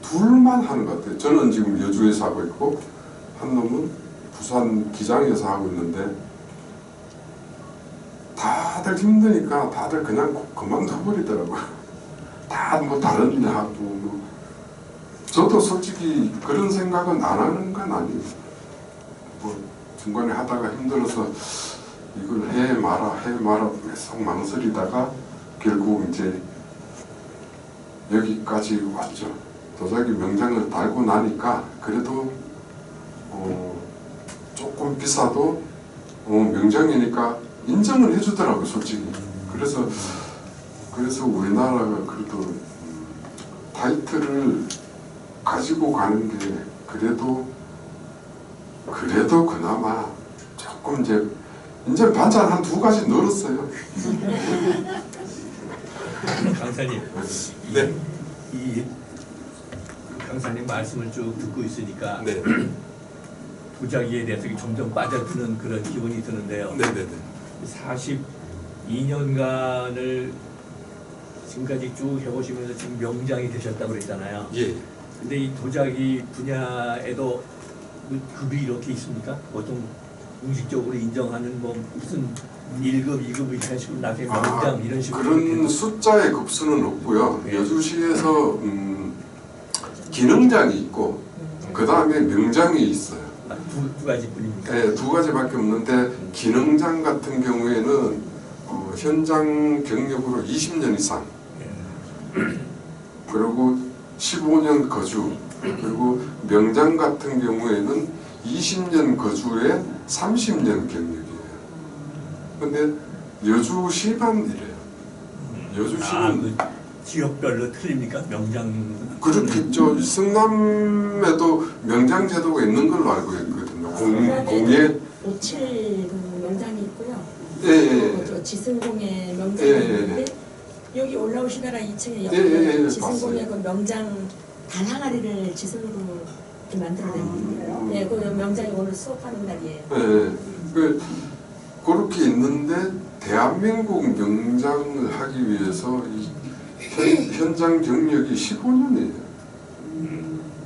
둘만 하는 것 같아요. 저는 지금 여주에서 하고 있고 한 놈은 부산 기장에서 하고 있는데 다들 힘드니까 다들 그냥 그만둬버리더라고요. 다 뭐 다른 일 하고 뭐. 저도 솔직히 그런 생각은 안 하는 건 아니에요. 뭐 중간에 하다가 힘들어서 이걸 해 마라 계속 망설이다가 결국 이제 여기까지 왔죠. 도자기 명장을 달고 나니까 그래도 조금 비싸도 명장이니까 인정을 해주더라고요, 솔직히. 그래서 우리나라가 그래도 타이틀을 가지고 가는 게 그래도 그나마 조금 이제 반찬 한 2가지 늘었어요. 강사님, 네. 이 강사님 말씀을 쭉 듣고 있으니까 네. 도자기에 대해서 점점 빠져드는 그런 기분이 드는데요. 네네네. 42년간을 지금까지 쭉 해보시면서 지금 명장이 되셨다고 그랬잖아요. 예. 근데 이 도자기 분야에도 급이 이렇게 있습니까? 보통 공식적으로 인정하는 뭐 무슨 1급, 2급 이런 식으로 나중에 명장 이런 식으로 그런 숫자의 급수는 없고요. 네. 여주시에서 기능장이 있고 그 다음에 명장이 있어요. 두 가지뿐입니까? 네, 2가지밖에 없는데 기능장 같은 경우에는 현장 경력으로 20년 이상 그리고 15년 거주 그리고 명장 같은 경우에는 20년 거주에 30년 경력이에요. 근데 여주시만 이래요. 여주시는 그 지역별로 틀립니까? 명장 그렇겠죠. 성남에도 명장 제도가 있는 걸로 알고 있거든요. 공예 57 명장이 있고요. 예. 또 저 지승공예 명장이 예. 있는데 여기 올라오시다가 2층에 옆에 예. 지승공예 그 명장 달항아리를 지승으로 이렇게 만들어내거든요. 예, 그 명장이 오늘 수업하는 날이에요. 예. 그렇게 있는데 대한민국 명장을 하기 위해서 이 현장 경력이 15년이에요.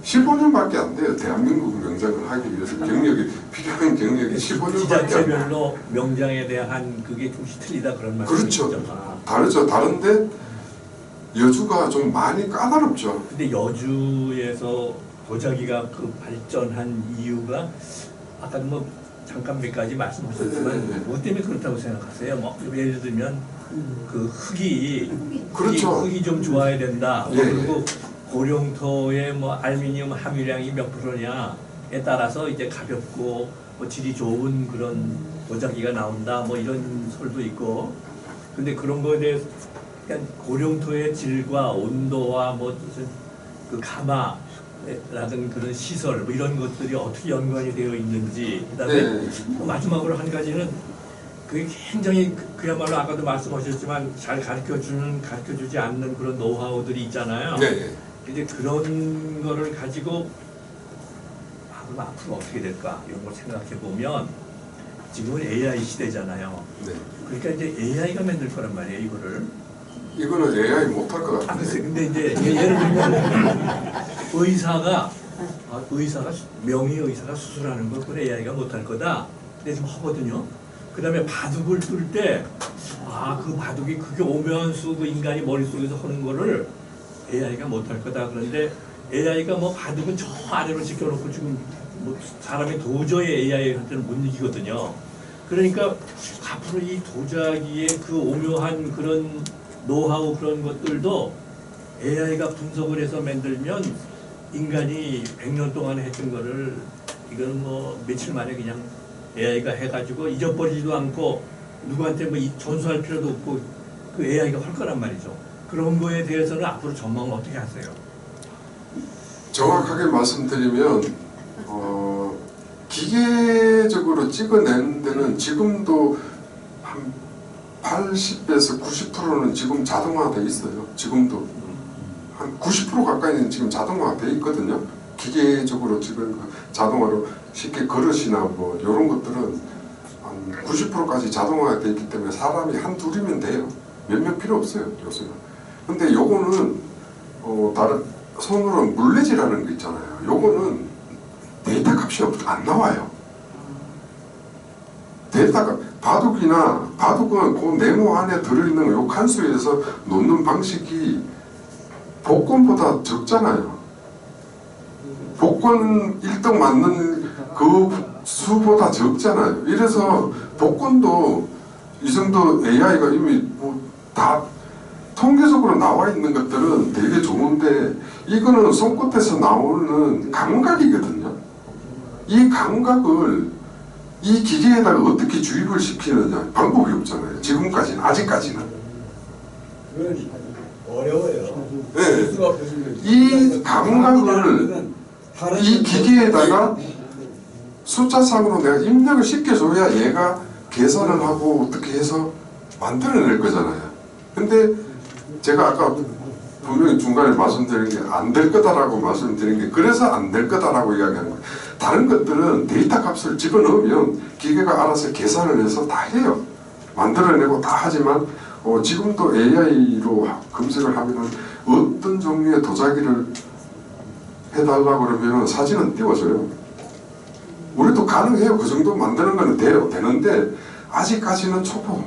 15년밖에 안 돼요. 대한민국 명장을 하기 위해서 경력이 필요한 경력이 15년밖에 안 돼요. 지자체별로 명장에 대한 그게 조금씩 틀리다 그런 말씀이시죠? 그렇죠. 다르죠. 다른데 여주가 좀 많이 까다롭죠. 근데 여주에서 도자기가 그 발전한 이유가 아까 뭐 잠깐 몇 가지 말씀하셨지만 네. 뭐 때문에 그렇다고 생각하세요? 뭐 예를 들면 그 흙이 그렇죠. 흙이 좀 좋아야 된다. 예. 그리고 고령토의 뭐 알루미늄 함유량이 몇 프로냐에 따라서 이제 가볍고 뭐 질이 좋은 그런 도자기가 나온다. 뭐 이런 설도 있고. 근데 그런 거에 대해서 그러니까 고령토의 질과 온도와 뭐 무슨 그 가마라든 그런 시설 뭐 이런 것들이 어떻게 연관이 되어 있는지 그다음에 네. 또 마지막으로 한 가지는 그게 굉장히 그야말로 아까도 말씀하셨지만 잘 가르쳐주지 않는 그런 노하우들이 있잖아요. 네. 이제 그런 거를 가지고 그럼 앞으로 어떻게 될까 이런 걸 생각해 보면 지금은 AI 시대잖아요. 네. 그러니까 이제 AI가 만들 거란 말이에요 이거를. 이거는 AI 못할 것 아, 같은데. 글쎄, 근데 이제 예를 들면 의사가 명의 의사가 수술하는 걸 그건 AI가 못할 거다. 근데 지금 하거든요. 그다음에 바둑을 뚫 때 그 바둑이 그게 오면수 그 인간이 머릿속에서 하는 거를 AI가 못할 거다. 그런데 AI가 뭐 바둑은 저 아래로 지켜놓고 지금 뭐 사람이 도저히 AI한테는 못 이기거든요. 그러니까 앞으로 이 도자기의 그 오묘한 그런 노하우 그런 것들도 AI가 분석을 해서 만들면 인간이 100년 동안 했던 거를 이거는 뭐 며칠 만에 그냥 AI가 해가지고 잊어버리지도 않고 누구한테 뭐 전수할 필요도 없고 그 AI가 할 거란 말이죠. 그런 거에 대해서는 앞으로 전망을 어떻게 하세요? 정확하게 말씀드리면 기계적으로 찍어내는 데는 지금도 한 80에서 90%는 지금 자동화돼 있어요. 지금도 한 90% 가까이는 지금 자동화돼 있거든요. 기계적으로 지금 자동화로 쉽게 그릇이나 뭐 이런 것들은 한 90%까지 자동화가 돼 있기 때문에 사람이 한 둘이면 돼요. 몇 명 필요 없어요 요새는. 근데 요거는 다른 손으로 물레질하는 거 있잖아요. 요거는 데이터 값이 안 나와요. 데이터가 바둑은 그 네모 안에 들어있는 요 칸수에서 놓는 방식이 복권보다 적잖아요. 복권 1등 맞는 그 수보다 적잖아요. 이래서 복권도 이 정도 AI가 이미 뭐 다 통계적으로 나와 있는 것들은 되게 좋은데 이거는 손끝에서 나오는 감각이거든요. 이 감각을 이 기계에다가 어떻게 주입을 시키느냐 방법이 없잖아요. 지금까지는 아직까지는. 어려워요. 네. 수가 없어서 이 감각을 이 기계에다가 숫자상으로 내가 입력을 시켜줘야 얘가 계산을 하고 어떻게 해서 만들어낼 거잖아요. 근데 제가 아까 분명히 중간에 말씀드린 게 안 될 거다라고 말씀드린 게 그래서 안 될 거다라고 이야기하는 거예요. 다른 것들은 데이터 값을 집어넣으면 기계가 알아서 계산을 해서 다 해요. 만들어내고 다 하지만 지금도 AI로 검색을 하면은 어떤 종류의 도자기를 해달라고 그러면 사진은 띄워줘요. 우리도 가능해요. 그 정도 만드는 거는 돼요. 되는데 아직까지는 초보.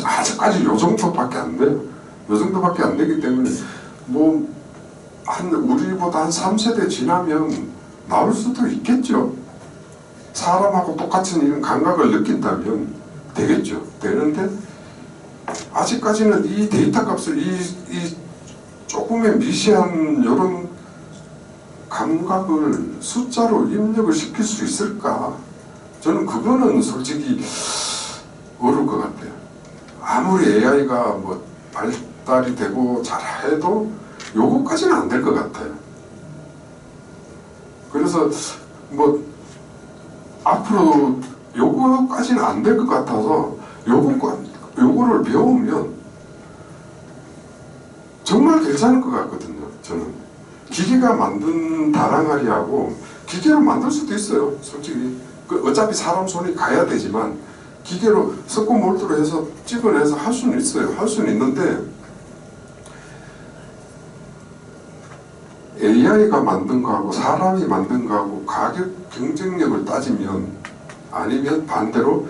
아직까지 요 정도밖에 안 돼요. 요 정도밖에 안 되기 때문에 뭐 우리보다 한 3세대 지나면 나올 수도 있겠죠. 사람하고 똑같은 이런 감각을 느낀다면 되겠죠. 되는데 아직까지는 이 데이터 값을 이 조금의 미세한 이런 감각을 숫자로 입력을 시킬 수 있을까? 저는 그거는 솔직히 어려울 것 같아요. 아무리 AI가 뭐 발달이 되고 잘해도 요거까지는 안 될 것 같아요. 그래서 뭐 앞으로 요거까지는 안 될 것 같아서 요거를 배우면 정말 괜찮을 것 같거든요. 저는 기계가 만든 다랑아리하고 기계로 만들 수도 있어요. 솔직히 어차피 사람 손이 가야 되지만 기계로 석고 몰두로 해서 찍어내서 할 수는 있어요. 할 수는 있는데 AI가 만든 거하고 사람이 만든 거하고 가격 경쟁력을 따지면, 아니면 반대로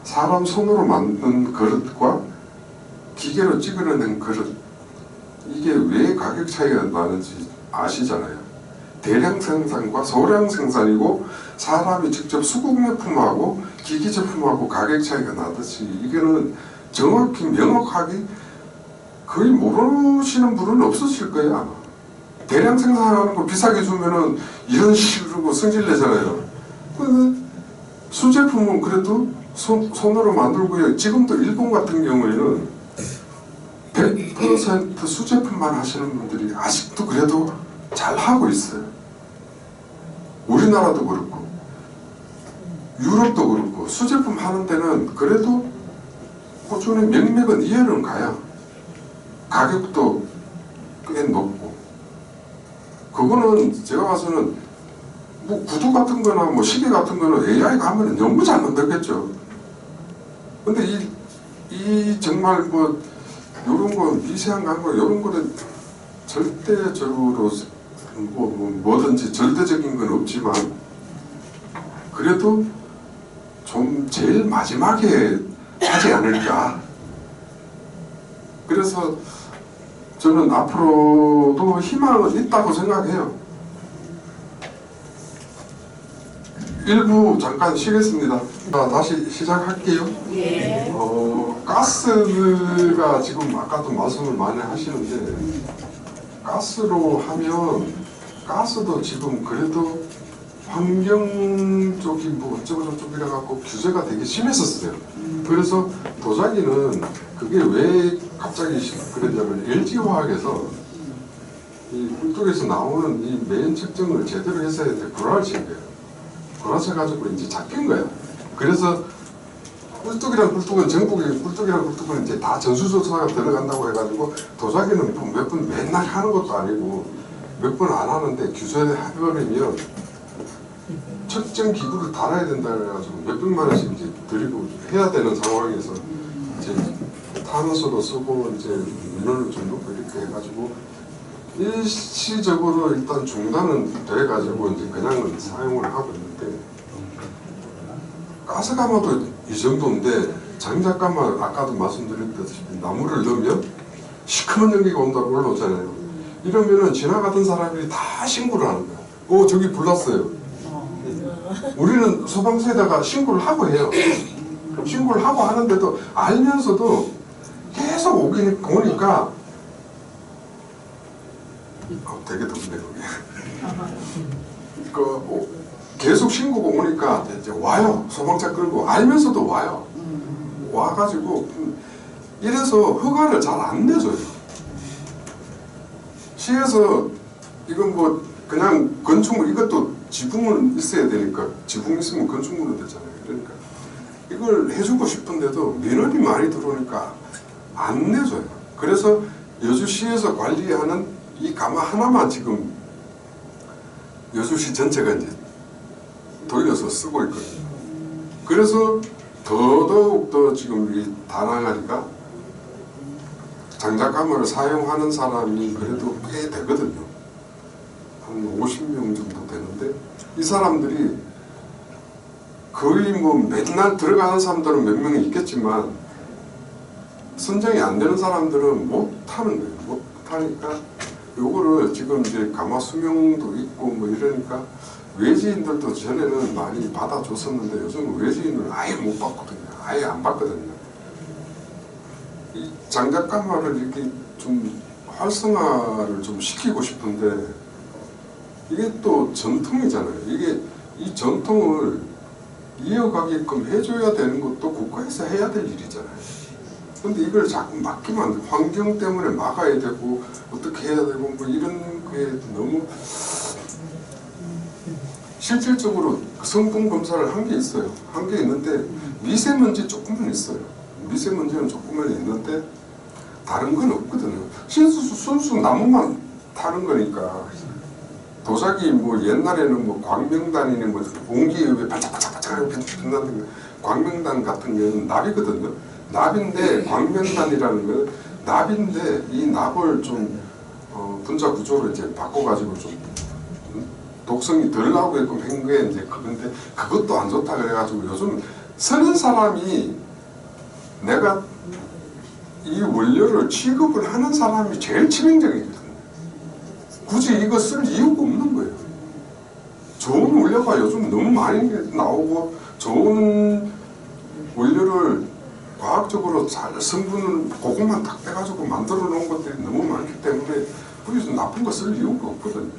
사람 손으로 만든 그릇과 기계로 찍어내는 그릇, 이게 왜 가격 차이가 나는지 아시잖아요. 대량 생산과 소량 생산이고 사람이 직접 수공예품하고 기기 제품하고 가격 차이가 나듯이, 이거는 정확히 명확하게 거의 모르시는 분은 없으실 거예요 아마. 대량 생산하는 거 비싸게 주면은 이런 식으로 승질내잖아요. 근데 수제품은 그래도 손으로 만들고요. 지금도 일본 같은 경우에는 100% 수제품만 하시는 분들이 아직도 그래도 잘 하고 있어요. 우리나라도 그렇고 유럽도 그렇고 수제품 하는 데는 그래도 꾸준히 몇몇은 이해는 가요. 가격도 꽤 높고. 그거는 제가 봐서는 뭐 구두 같은 거나 뭐 시계 같은 거는 AI가 하면 너무 잘 만들겠죠. 근데 이 정말 뭐 요런 거 미세한 거 요런 거는 절대적으로 뭐든지 절대적인 건 없지만 그래도 좀 제일 마지막에 하지 않을까. 그래서 저는 앞으로도 희망은 있다고 생각해요. 1부 잠깐 쉬겠습니다. 다시 시작할게요. 예. 가스가 지금 아까도 말씀을 많이 하시는데, 가스로 하면 가스도 지금 그래도 환경 쪽이 뭐 어쩌고저쩌고 이래갖고 규제가 되게 심했었어요. 그래서 도자기는 그게 왜 갑자기 그랬냐면 LG화학에서 이 꿀뚝에서 나오는 이 매연 측정을 제대로 했어야 돼. 구라를 친 거예요. 구라쳐가지고 이제 잡힌 거예요. 그래서 꿀뚝이랑 꿀뚝은 전국에 꿀뚝이랑 꿀뚝은 이제 다 전수조사가 들어간다고 해가지고 도자기는 몇 번 맨날 하는 것도 아니고 몇 번 안 하는데 규제해버리면 측정 기구를 달아야 된다 그래가지고 몇백만 원씩 이제 드리고 해야 되는 상황에서 이제 탄소도 쓰고 이제 민원을 좀 넣고 이렇게 해가지고 일시적으로 일단 중단은 돼가지고 이제 그냥은 사용을 하고 있는데, 가스가마도 이 정도인데 장작가마 아까도 말씀드렸다시피 나무를 넣으면 시커먼 연기가 온다고 올라오잖아요. 이러면은 지나가던 사람들이 다 신고를 하는 거야. 저기 불났어요. 우리는 소방서에다가 신고를 하고 해요. 신고를 하고 하는데도 알면서도 계속 오니까 되게 덥네 그게. 계속 신고가 오니까 이제 와요. 소방차 끌고 알면서도 와요. 와가지고 이래서 허가를 잘 안 내줘요. 시에서 이건 뭐 그냥 건축물, 이것도 지붕은 있어야 되니까 지붕 있으면 건축물은 되잖아요. 그러니까 이걸 해주고 싶은데도 민원이 많이 들어오니까 안 내줘요. 그래서 여주시에서 관리하는 이 가마 하나만 지금 여주시 전체가 이제 돌려서 쓰고 있거든요. 그래서 더더욱 더 지금 이 다낭아리가 장작가마를 사용하는 사람이 그래도 꽤 되거든요. 한 50명 정도 되는데 이 사람들이 거의 뭐 맨날 들어가는 사람들은 몇 명이 있겠지만 선정이 안 되는 사람들은 못 타는 거예요. 못 타니까 요거를 지금 이제 가마 수명도 있고 뭐 이러니까 외지인들도 전에는 많이 받아줬었는데 요즘은 외지인을 아예 못 받거든요. 아예 안 받거든요. 이 장작가마를 이렇게 좀 활성화를 좀 시키고 싶은데 이게 또 전통이잖아요. 이게 이 전통을 이어가게끔 해줘야 되는 것도 국가에서 해야 될 일이잖아요. 근데 이걸 자꾸 막히면 안 돼. 환경 때문에 막아야 되고 어떻게 해야 되고 뭐 이런 게 너무 실질적으로 성분 검사를 한 게 있어요. 한 게 있는데 미세먼지 조금은 있어요. 미세먼지는 조금은 있는데 다른 건 없거든요. 순수 나무만 타는 거니까. 도자기 뭐 옛날에는 뭐 광명단이니 뭐 공기에 왜 반짝반짝반짝하게 빛나는 거 광명단 같은 경우는 납이거든요. 납인데 광명단이라는 건 납인데 이 납을 좀 분자 구조를 이제 바꿔가지고 좀 독성이 덜 나오게끔 한 게 이제 그건데 그것도 안 좋다 그래가지고 요즘 쓰는 사람이 내가 이 원료를 취급을 하는 사람이 제일 치명적이거든요. 굳이 이거 쓸 이유가 없는 거예요. 좋은 원료가 요즘 너무 많이 나오고 좋은 원료를 과학적으로 잘 성분을 그것만 딱 빼가지고 만들어 놓은 것들이 너무 많기 때문에 거기서 나쁜 거 쓸 이유가 없거든요.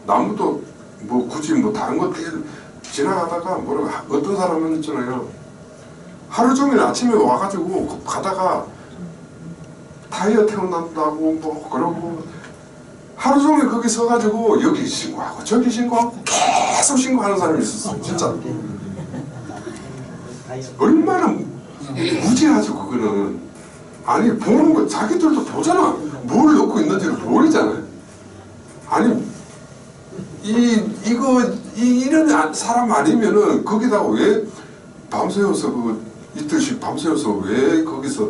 나무도 뭐 굳이 뭐 다른 것들 지나가다가 뭐라고 어떤 사람은 있잖아요. 하루 종일 아침에 와가지고 가다가 타이어 태워난다고 뭐 그러고 하루 종일 거기 서가지고 여기 신고하고 저기 신고하고 계속 신고하는 사람이 있었어요. 진짜 얼마나 무지하죠 그거는. 아니 보는 거 자기들도 보잖아. 뭘 넣고 있는지를 모르잖아요. 아니 이런 사람 아니면은 거기다가 왜 밤새워서 그 이틀씩 밤새워서 왜 거기서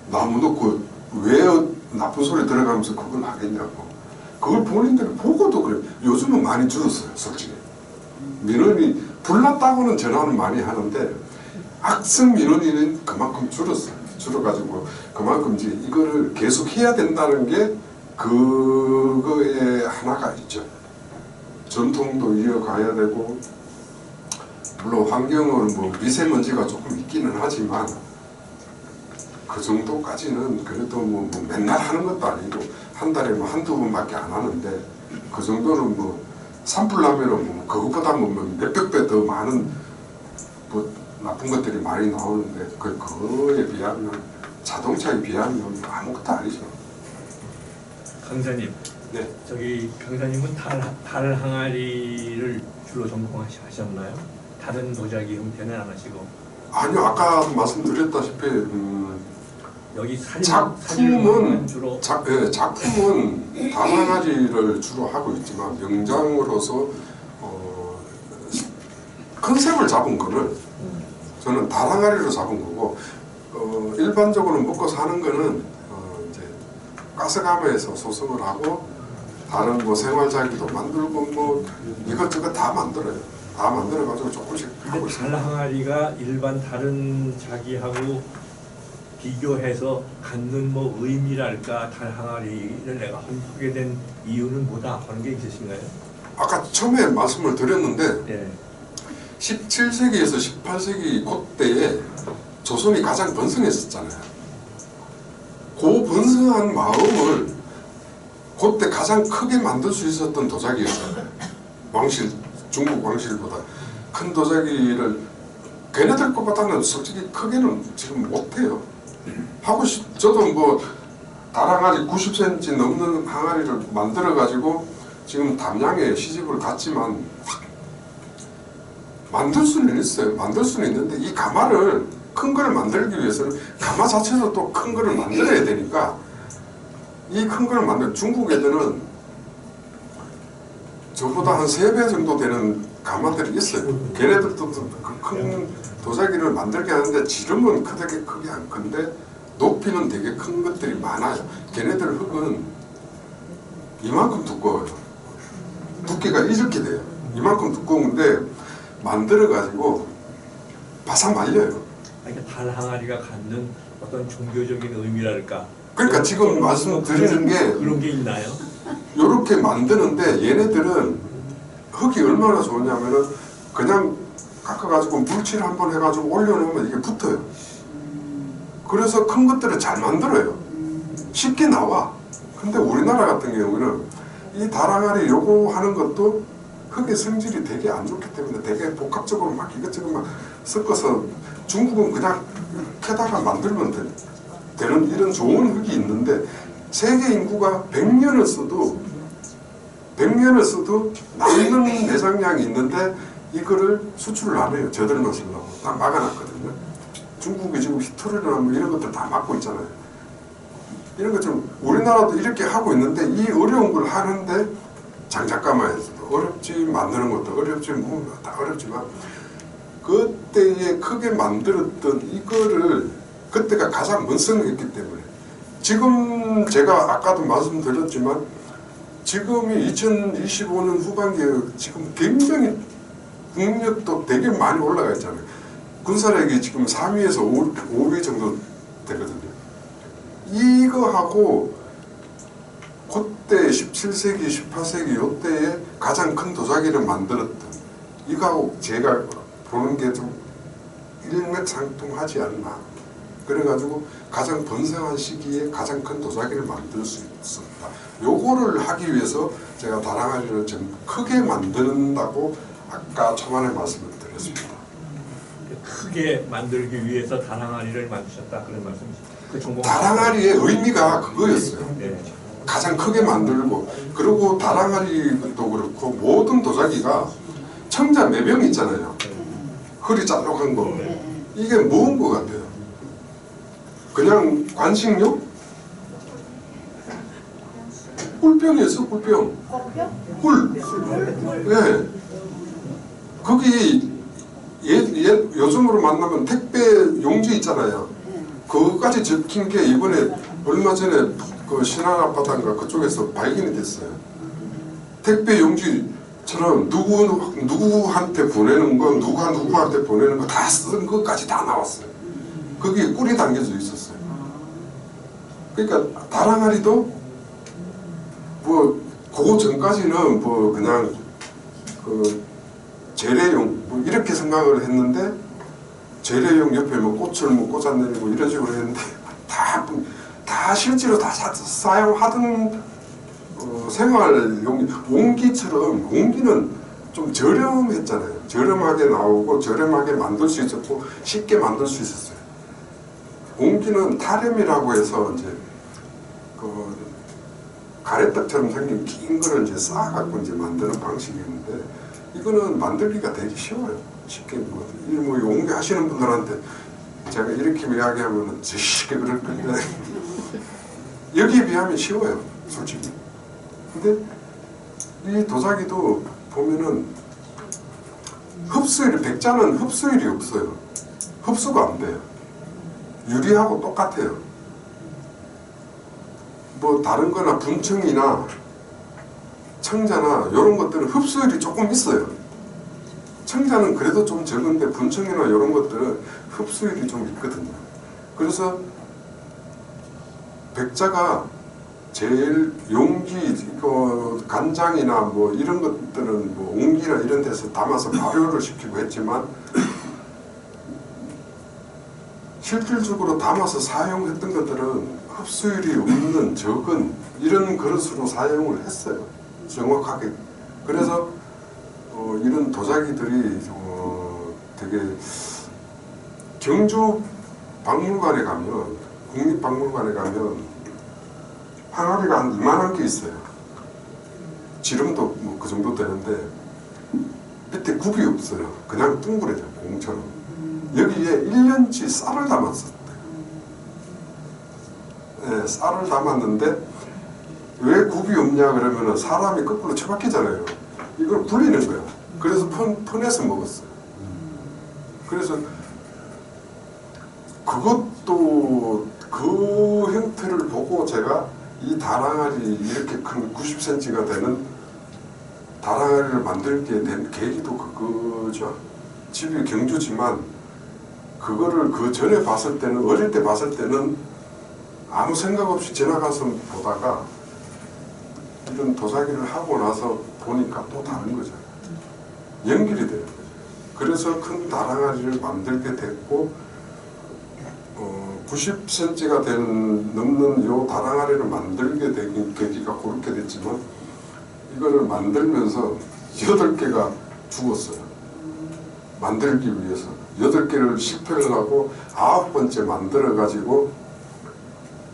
나무 넣고 왜 나쁜 소리 들어가면서 그걸 하겠냐고. 그걸 본인들이 보고도 그래. 요즘은 많이 줄었어요 솔직히. 민원이 불났다고는 전화는 많이 하는데 악성 민원인은 그만큼 줄었어요. 줄어가지고 그만큼 이제 이거를 계속 해야 된다는 게 그거에 하나가 있죠. 전통도 이어가야 되고 물론 환경은 뭐 미세먼지가 조금 있기는 하지만 그 정도까지는 그래도 뭐 맨날 하는 것도 아니고 한 달에 뭐 한두 번밖에 안 하는데 그 정도는 뭐 산불 나면은 뭐 그것보다 뭐 몇백 배 더 많은 뭐 나쁜 것들이 많이 나오는데 그거에 비하면 자동차에 비하면 아무것도 아니죠. 강사님, 네. 저기 강사님은 달 항아리를 주로 전공하셨나요? 다른 도자기 형태는 안 하시고? 아니요, 아까 말씀드렸다시피 여기 사진은 작품은 주로 작품은 달항아리를 주로 하고 있지만 명장으로서 컨셉을 잡은 거를 저는 달항아리로 잡은 거고 일반적으로 먹고 사는 거는 이제 가스가마에서 소송을 하고 다른 뭐 생활자기도 만들고 뭐 이것저것 다 만들어요. 다 만들어가지고 조금씩 하고 근데 있어요. 달 항아리가 일반 다른 자기하고 비교해서 갖는 뭐 의미랄까 달 항아리를 내가 하게 된 이유는 뭐다 하는 게 있으신가요? 아까 처음에 말씀을 드렸는데 네. 17세기에서 18세기 그때에 조선이 가장 번성했었잖아요. 그 번성한 마음을 그때 가장 크게 만들 수 있었던 도자기였어요. 왕실, 중국 왕실보다 큰 도자기를 걔네들 것보다는 솔직히 크게는 지금 못해요. 저도 뭐 달항아리 90cm 넘는 항아리를 만들어 가지고 지금 담양에 시집을 갔지만 만들 수는 있어요. 만들 수는 있는데 이 가마를 큰 거를 만들기 위해서는 가마 자체도 또 큰 거를 만들어야 되니까 이 큰 거를 만들 중국 애들은 저보다 한 3배 정도 되는 가마들이 있어요. 걔네들도 큰 도자기를 만들게 하는데 지름은 크게 안 큰데 높이는 되게 큰 것들이 많아요. 걔네들 흙은 이만큼 두꺼워요. 두께가 이렇게 돼요. 이만큼 두꺼운데 만들어 가지고 바싹 말려요. 그러니까 달 항아리가 갖는 어떤 종교적인 의미랄까. 그러니까 지금 말씀드리는 게 그런 게 있나요? 이렇게 만드는데 얘네들은 흙이 얼마나 좋냐면은 그냥 깎아가지고 물칠 한번 해가지고 올려놓으면 이게 붙어요. 그래서 큰 것들을 잘 만들어요. 쉽게 나와. 근데 우리나라 같은 경우는 이 달항아리 요거 하는 것도 흙의 성질이 되게 안 좋기 때문에 되게 복합적으로 막 이것저것 막 섞어서 중국은 그냥 캐다가 만들면 되는 이런 좋은 흙이 있는데 세계 인구가 100년을 써도 남는 내장량이 있는데 이거를 수출을 안 해요. 저들만 쓰려고 딱 막아놨거든요. 중국이 지금 히토리나 뭐 이런 것들 다 막고 있잖아요. 이런 것처럼 우리나라도 이렇게 하고 있는데 이 어려운 걸 하는데 장작가마에서도 어렵지, 만드는 것도 어렵지, 뭐 다 어렵지만 그때에 크게 만들었던 이거를 그때가 가장 번성했기 때문에 지금 제가 아까도 말씀드렸지만 지금이 2025년 후반기에 지금 굉장히 국력도 되게 많이 올라가 있잖아요. 군사력이 지금 3위에서 5위 정도 되거든요. 이거하고 그때 17세기, 18세기 요때에 가장 큰 도자기를 만들었던 이거하고 제가 보는 게 좀 일맥상통하지 않나. 그래가지고 가장 번성한 시기에 가장 큰 도자기를 만들 수 있었다. 요거를 하기 위해서 제가 다랑아리를 좀 크게 만든다고 아까 초반에 말씀을 드렸습니다. 크게 만들기 위해서 다랑아리를 만드셨다 그런 말씀이시죠? 그 전공 다랑아리의 의미가 그거였어요. 네. 가장 크게 만들고 그리고 다랑아리도 그렇고 모든 도자기가 청자 매병 있잖아요. 허리 짤록한 거 이게 뭔 것 같아요? 그냥 관식용? 꿀병이었어 꿀병. 꿀. 예. 거기 요즘으로 만나면 택배 용지 있잖아요. 그거까지 적힌 게 이번에 얼마 전에 그 신안 아파트인가 그쪽에서 발견이 됐어요. 택배 용지처럼 누구한테 보내는 거, 누구한테 보내는 거 다 쓴 것까지 다 나왔어요. 거기에 꿀이 담겨져 있었어요. 그러니까 다랑아리도 뭐 그거 전까지는 뭐 그냥 그 재래용 뭐 이렇게 생각을 했는데 재래용 옆에 뭐 꽃을 뭐 꽂아내리고 이런 식으로 했는데 다 실제로 다 사용하던 생활용 옹기처럼 옹기는 좀 저렴했잖아요. 저렴하게 나오고 저렴하게 만들 수 있었고 쉽게 만들 수 있었어요. 옹기는 타렴이라고 해서 이제 그 가래떡처럼 생긴 긴 거를 이제 쌓아갖고 이제 만드는 방식이었는데 이거는 만들기가 되게 쉬워요. 쉽게 뭐 옹기 하시는 분들한테 제가 이렇게 이야기하면 쉽게 그럴 건데 여기에 비하면 쉬워요, 솔직히. 근데 이 도자기도 보면은 흡수율이 백자는 흡수율이 없어요. 흡수가 안 돼요. 유리하고 똑같아요. 뭐 다른 거나 분청이나 청자나 이런 것들은 흡수율이 조금 있어요. 청자는 그래도 좀 적은데 분청이나 이런 것들은 흡수율이 좀 있거든요. 그래서 백자가 제일 용기, 간장이나 뭐 이런 것들은 뭐 옹기나 이런 데서 담아서 발효를 시키고 했지만 실질적으로 담아서 사용했던 것들은 흡수율이 없는 적은 이런 그릇으로 사용을 했어요. 정확하게. 그래서 이런 도자기들이 되게 경주 박물관에 가면 국립박물관에 가면 항아리가 한 이만한 게 있어요. 지름도 뭐 그 정도 되는데 밑에 굽이 없어요. 그냥 둥그래요. 공처럼. 여기에 1년치 쌀을 담았었대요. 네, 쌀을 담았는데 왜 굽이 없냐 그러면 사람이 거꾸로 처박히잖아요. 이걸 굴리는 거야. 그래서 퍼내서 먹었어요. 그래서 그것도 그 형태를 보고 제가 이 다랑아리 이렇게 큰 90cm가 되는 다랑아리를 만들게 된 계기도 그거죠. 집이 경주지만 그거를 그 전에 봤을 때는 어릴 때 봤을 때는 아무 생각 없이 지나가서 보다가 이런 도자기를 하고 나서 보니까 또 다른 거죠. 연결이 되는 거죠. 그래서 큰 다랑아리를 만들게 됐고 90cm가 넘는 요 다랑아리를 만들게 된 계기가 그렇게 됐지만 이거를 만들면서 8개가 죽었어요. 만들기 위해서 8개를 실패를 하고 9번째 만들어 가지고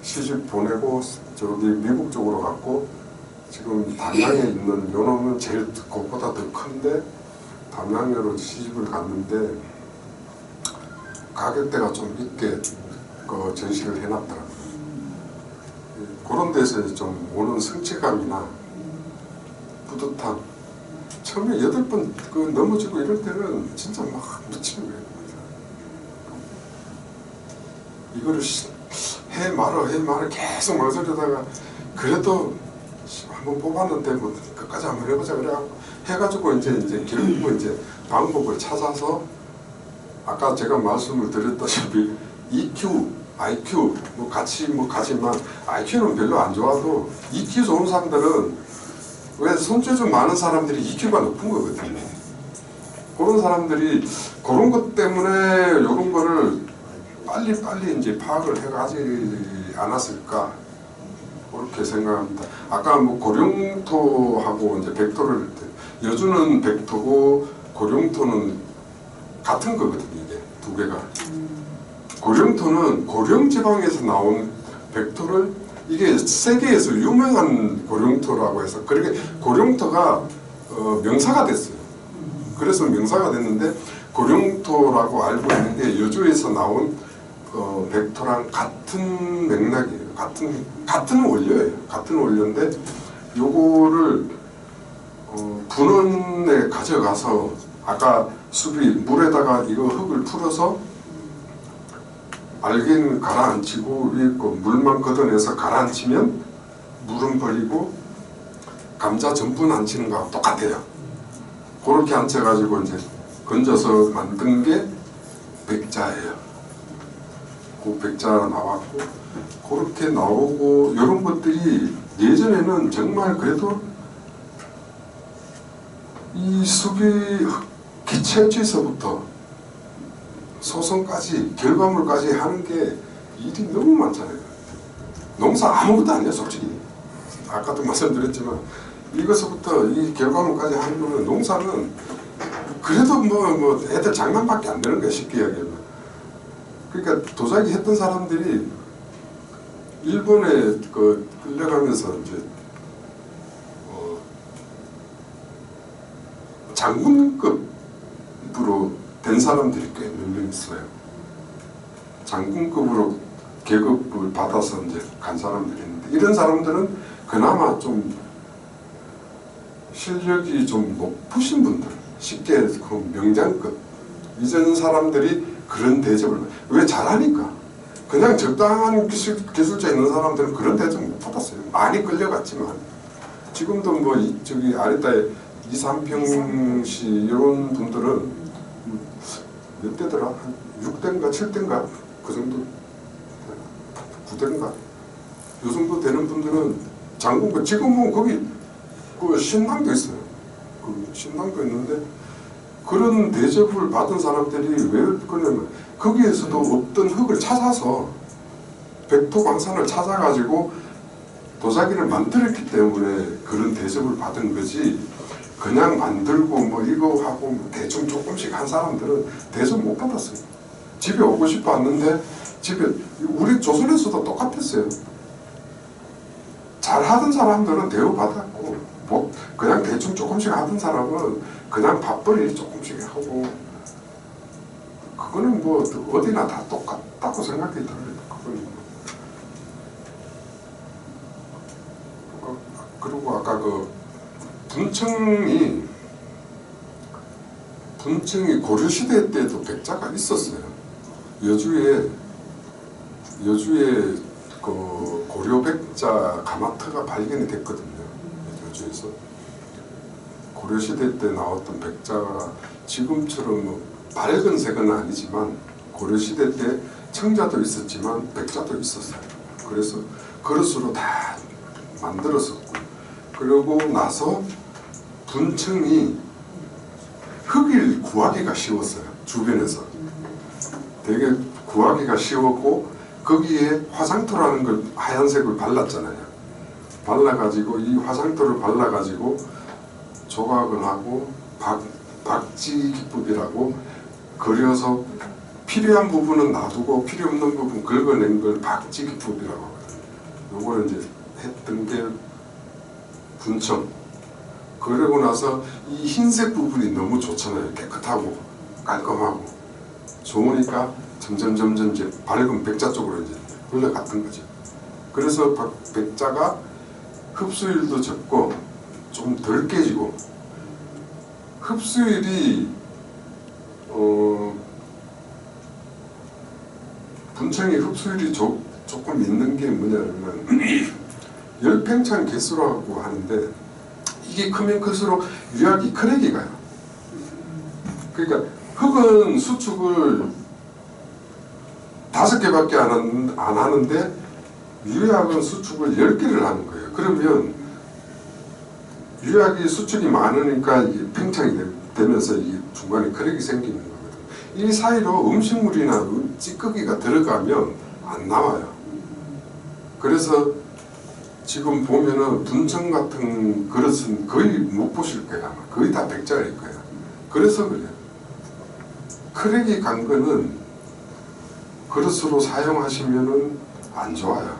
시집 보내고 저기 미국 쪽으로 갔고 지금 담양에 있는 요놈은 제일 그것보다 더 큰데 담양으로 시집을 갔는데 가격대가 좀 있게 전시를 해놨더라고요. 그런 데서 좀 오는 성취감이나 뿌듯함 처음에 8번 그 넘어지고 이럴 때는 진짜 막 미치는 거예요. 이거를 해 말아 계속 망설이다가 그래도 한번 뽑았는데 뭐 끝까지 한번 해보자 그래갖고 해가지고 이제 결국 이제 방법을 찾아서 아까 제가 말씀을 드렸다시피 EQ, IQ 뭐 같이 뭐 가지만 IQ는 별로 안 좋아도 EQ 좋은 사람들은 왜 손재주 많은 사람들이 EQ가 높은 거거든요. 그런 사람들이 그런 것 때문에 이런 거를 빨리 이제 파악을 해가지 않았을까 그렇게 생각합니다. 아까 뭐 고령토하고 이제 백토를 여주는 백토고 고령토는 같은 거거든요. 이게 두 개가. 고령토는 고령 지방에서 나온 백토를 이게 세계에서 유명한 고령토라고 해서 그렇게 고령토가 명사가 됐어요. 그래서 명사가 됐는데 고령토라고 알고 있는 게 여주에서 나온 백토랑 같은 맥락이에요. 같은 원료예요. 같은 원료인데 요거를 분원에 가져가서 아까 숲이 물에다가 이거 흙을 풀어서 알갱이는 가라앉히고 위에 거 물만 걷어내서 가라앉히면 물은 버리고 감자 전분 앉히는 거하고 똑같아요. 그렇게 앉혀가지고 이제 건져서 만든 게 백자예요. 그 백자 나왔고 그렇게 나오고 이런 것들이 예전에는 정말 그래도 이 숲이 기체지서부터 소송까지 결과물까지 하는 게 일이 너무 많잖아요. 농사 아무것도 아니에요 솔직히. 아까도 말씀드렸지만 이것부터 이 결과물까지 하는 거는 농사는 그래도 뭐 애들 장난밖에 안 되는 거야 쉽게 이야기하면. 그러니까 도자기 했던 사람들이 일본에 끌려가면서 이제 장군급으로 된 사람들이 꽤 몇 명 있어요. 장군급으로 계급을 받아서 이제 간 사람들이 있는데 이런 사람들은 그나마 좀 실력이 좀 높으신 분들, 쉽게 그 명장급 이전 사람들이 그런 대접을 왜 잘하니까 그냥 적당한 기술자 있는 사람들은 그런 대접 못 받았어요. 많이 끌려갔지만 지금도 뭐 저기 아래따에 이삼평 씨 이런 분들은 몇 대더라? 한 6대인가 7대인가 그 정도 9대인가 요 정도 되는 분들은 장군급 지금은 거기 그 신당도 있어요. 그 신당도 있는데 그런 대접을 받은 사람들이 왜 그러냐면 거기에서도 없던 흙을 찾아서 백토광산을 찾아가지고 도자기를 만들었기 때문에 그런 대접을 받은 거지 그냥 만들고 뭐 이거 하고 뭐 대충 조금씩 한 사람들은 대접 못 받았어요. 집에 오고 싶어 왔는데 집에 우리 조선에서도 똑같았어요. 잘하던 사람들은 대우받았고 뭐 그냥 대충 조금씩 하던 사람은 그냥 밥벌이 조금씩 하고 그거는 뭐 어디나 다 똑같다고 생각이 들어요. 그리고 아까 그 분청이 고려시대 때도 백자가 있었어요. 여주에 그 고려백자 가마터가 발견이 됐거든요. 여주에서 고려시대 때 나왔던 백자가 지금처럼 뭐 밝은 색은 아니지만 고려시대 때 청자도 있었지만 백자도 있었어요. 그래서 그릇으로 다 만들었었고 그러고 나서 분청이 흙을 구하기가 쉬웠어요. 주변에서 되게 구하기가 쉬웠고 거기에 화장토라는 걸 하얀색을 발랐잖아요. 발라가지고 이 화장토를 발라가지고 조각을 하고 박지 기법이라고 그려서 필요한 부분은 놔두고 필요 없는 부분 긁어낸 걸 박지 기법이라고 하거든요. 요걸 이제 했던 게 분청. 그러고 나서 이 흰색 부분이 너무 좋잖아요. 깨끗하고 깔끔하고 좋으니까 점점 이제 밝은 백자 쪽으로 이제 흘러갔던 거죠. 그래서 백자가 흡수율도 적고 좀 덜 깨지고 흡수율이 분청이 흡수율이 조금 있는 게 뭐냐면 열팽창 개수라고 하는데 이게 크면 클수록 유약이 크랙이 가요. 그러니까 흙은 수축을 5개밖에 안 하는데 유약은 수축을 10개를 하는 거예요. 그러면 유약이 수축이 많으니까 이게 팽창이 되면서 이 중간에 크랙이 생기는 거거든요. 이 사이로 음식물이나 찌꺼기가 들어가면 안 나와요. 그래서 지금 보면은 분청 같은 그릇은 거의 못 보실 거예요. 아마 거의 다 백자일 거예요. 그래서 그래요. 크랙이 간 거는 그릇으로 사용하시면은 안 좋아요.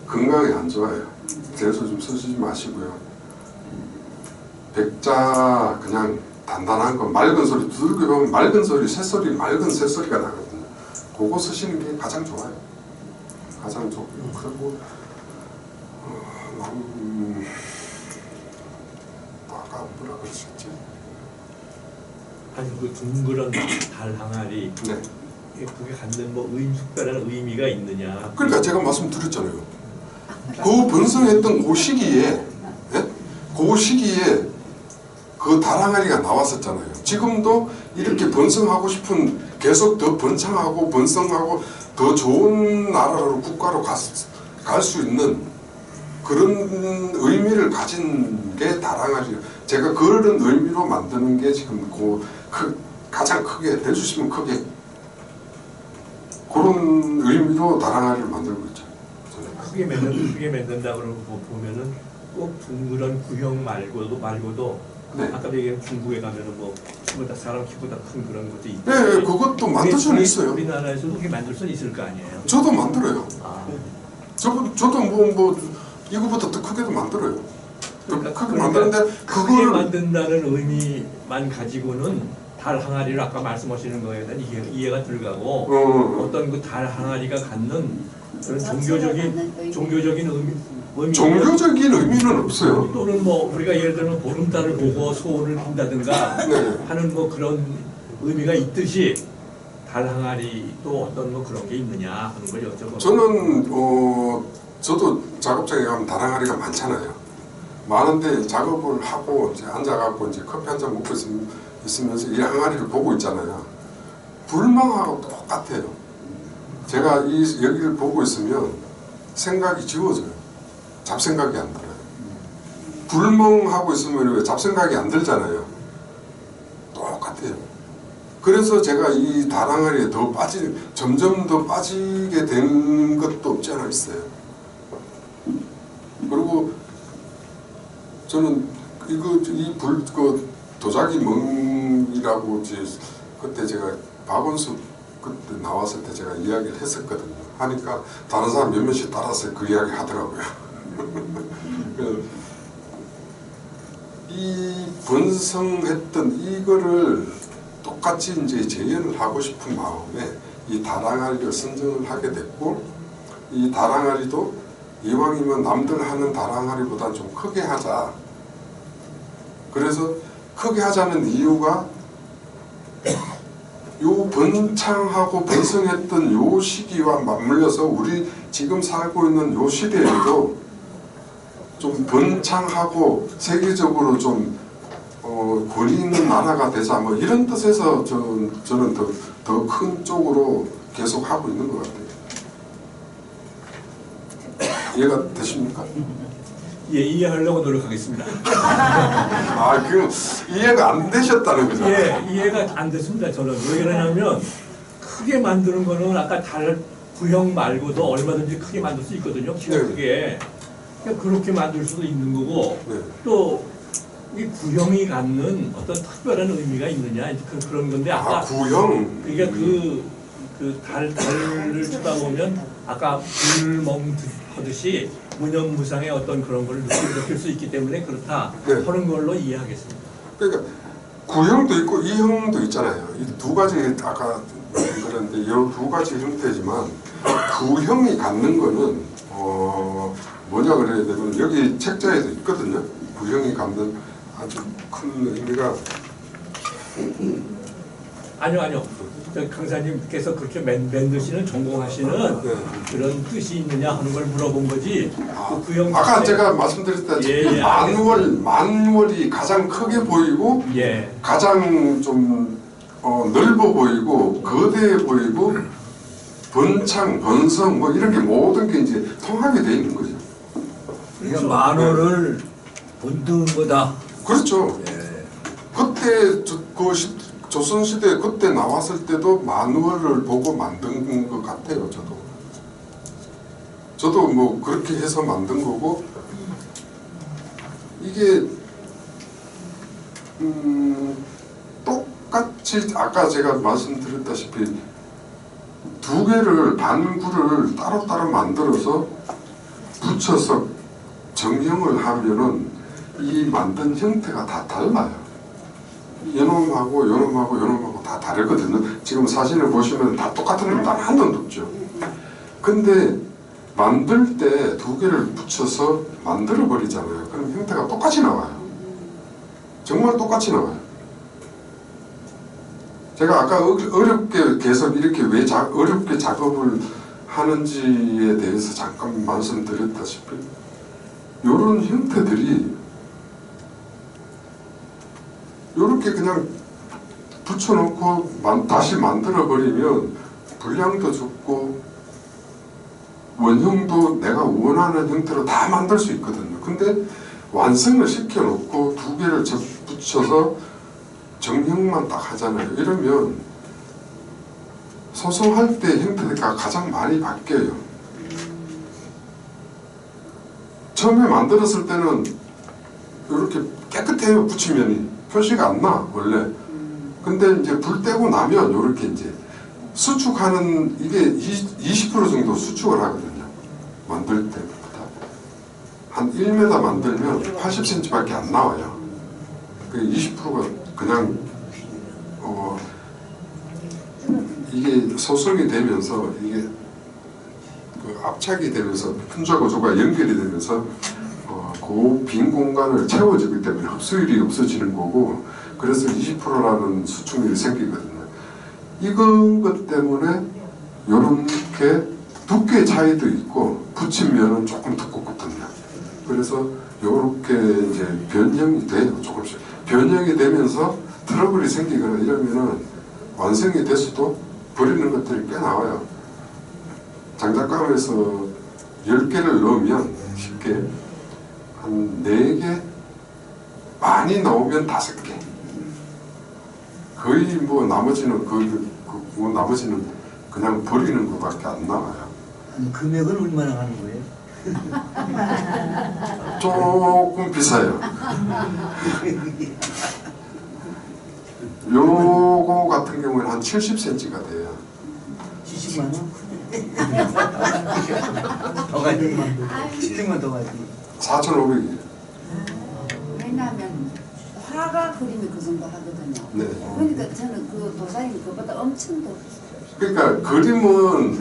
건강에 안 좋아요. 그래서 좀 쓰시지 마시고요. 백자 그냥 단단한 거 맑은 소리 두들겨 보면 맑은 소리 새소리 맑은 새소리가 나거든요. 그거 쓰시는 게 가장 좋아요. 가장 좋고요. 그리고 아까 뭐라 그러셨지? 아니 그 둥그런 달 항아리 네. 그게 갖는 뭐 특별한 의미가 있느냐? 그러니까 제가 말씀드렸잖아요. 그 번성했던 그 시기에, 예? 그 시기에 그 달항아리가 나왔었잖아요. 지금도 이렇게 번성하고 싶은 계속 더 번창하고 번성하고 더 좋은 나라로 국가로 갈 수 있는 그런 의미를 가진 게 달항아리예요. 제가 그런 의미로 만드는 게 지금 가장 크게 대주시면 크게 그런 의미로 달항아리를 만들고 있죠. 크게 만든다 그러고 보면은 꼭 둥그런 구형 말고도 네. 아까 얘기한 중국에 가면은 뭐 키보다 사람 키보다 큰 그런 것도 있고. 네, 그것도 만들 수는 있어요. 우리나라에서도 그렇게 만들 수는 있을 거 아니에요. 저도 만들어요. 아. 저도 뭐 이거보다 더 크게도 만들어요. 더 크게 만드는데 크게 그걸 만든다는 의미만 가지고는 달 항아리를 아까 말씀하시는 거에 대한 이해가 들어가고 어떤 그 달 항아리가 갖는 그런 종교적인 의미 종교적인 의미는 없어요. 또는 뭐 우리가 예를 들면 보름달을 보고 소원을 빈다든가 네. 하는 뭐 그런 의미가 있듯이 달 항아리도 어떤 뭐 그런 게 있느냐 하는 걸 여쭤보고. 저는 저도 작업장에 가면 다랑아리가 많잖아요. 많은데 작업을 하고 이제 앉아갖고 이제 커피 한 잔 먹고 있으면서 이 항아리를 보고 있잖아요. 불망하고 똑같아요. 제가 여기를 보고 있으면 생각이 지워져요. 잡생각이 안 들어요. 불멍하고 있으면 왜 잡생각이 안 들잖아요. 똑같아요. 그래서 제가 이 다랑아리에 점점 더 빠지게 된 것도 없지 않아 있어요. 그리고 저는 그 도자기 멍이라고 그때 제가 박원숙 그때 나왔을 때 제가 이야기를 했었거든요. 하니까 다른 사람 몇몇이 따라서 그 이야기 하더라고요. 이 번성했던 이거를 똑같이 이제 재현을 하고 싶은 마음에 이 다랑아리를 선정을 하게 됐고, 이 다랑아리도 이왕이면 남들 하는 다랑아리보다 좀 크게 하자. 그래서 크게 하자는 이유가 요 번창하고 번성했던 요 시기와 맞물려서 우리 지금 살고 있는 요 시대에도 좀 번창하고 세계적으로 좀 권위 있는 나라가 되자 뭐 이런 뜻에서 저는 더 큰 쪽으로 계속 하고 있는 것 같아요. 이해가 되십니까? 예, 이해하려고 노력하겠습니다. 그 이해가 안 되셨다는 거죠? 예, 이해가 안 됐습니다. 저는 왜 그러냐면 크게 만드는 거는 아까 달 구형 말고도 얼마든지 크게 만들 수 있거든요. 키가 네. 크게. 그러니까 그렇게 만들 수도 있는 거고 네. 또 이 구형이 갖는 어떤 특별한 의미가 있느냐 그런 건데 아까 구형. 그러니까 그 달을 치다 보면 아까 불멍 하듯이 무념무상의 어떤 그런 걸 느낄 수 있기 때문에 그렇다 네. 하는 걸로 이해하겠습니다. 그러니까 구형도 있고 이형도 있잖아요. 이 두 가지 아까 그런데 이 두 가지 형태지만 구형이 갖는 거는 뭐냐 그래야 되면 여기 책자에도 있거든요. 구형이 갖는 아주 큰 의미가 아니요. 저 강사님께서 그렇게 만드시는 전공하시는 그런 뜻이 있느냐 하는 걸 물어본 거지. 그 형 아까 제가 말씀드렸다시피 예, 만월이 가장 크게 보이고 예. 가장 좀 넓어 보이고 거대해 보이고 번창, 번성 뭐 이런 게 모든 게 이제 통합이 돼 있는 거죠. 그렇죠. 그러니까 만호를 본뜬 거다. 그렇죠. 예. 그때 조선시대 그때 나왔을 때도 만월을 보고 만든 것 같아요. 저도 뭐 그렇게 해서 만든 거고 이게 똑같이 아까 제가 말씀드렸다시피 두 개를 반구를 따로따로 만들어서 붙여서 정형을 하면은 이 만든 형태가 다 달라요. 요놈하고 요놈하고 요놈하고 다 다르거든요. 지금 사진을 보시면 다 똑같은 건 단 한 놈도 없죠. 근데 만들 때 두 개를 붙여서 만들어 버리잖아요. 그럼 형태가 똑같이 나와요. 정말 똑같이 나와요. 제가 아까 어렵게 계속 이렇게 왜 어렵게 작업을 하는지에 대해서 잠깐 말씀드렸다시피 이런 형태들이 이렇게 그냥 붙여놓고 다시 만들어버리면 분량도 적고 원형도 내가 원하는 형태로 다 만들 수 있거든요. 근데 완성을 시켜놓고 두 개를 붙여서 정형만 딱 하잖아요. 이러면 소송할 때 형태가 가장 많이 바뀌어요. 처음에 만들었을 때는 이렇게 깨끗해요. 붙이면이 표시가 안 나 원래. 근데 이제 불 떼고 나면 이렇게 이제 수축하는 이게 20% 정도 수축을 하거든요. 만들 때부터 한 1m 만들면 80cm밖에 안 나와요. 그 20%가 그냥 이게 소성이 되면서 이게 그 압착이 되면서 분자 구조가 연결이 되면서 그 빈 공간을 채워주기 때문에 흡수율이 없어지는 거고 그래서 20%라는 수축률이 생기거든요. 이것 때문에 이렇게 두께 차이도 있고 붙인 면은 조금 두껍거든요. 그래서 이렇게 이제 변형이 돼요. 조금씩 변형이 되면서 트러블이 생기거나 이러면은 완성이 돼서도 버리는 것들이 꽤 나와요. 장작감에서 10개를 넣으면 쉽게 한 4개, 많이 나오면 5개. 거의 뭐 나머지는 나머지는 그냥 버리는 것밖에 안 나와요. 금액은 얼마나 하는 거예요? 조금 비싸요. 요거 같은 경우에는 한 70cm가 돼요. 70만 원? 더 가지. 70만 더 가지. 4,500이에요. 왜냐하면 화가 그림이 그 정도 하거든요. 네. 그러니까 저는 그 도사님 그보다 엄청 더 그러니까 그림은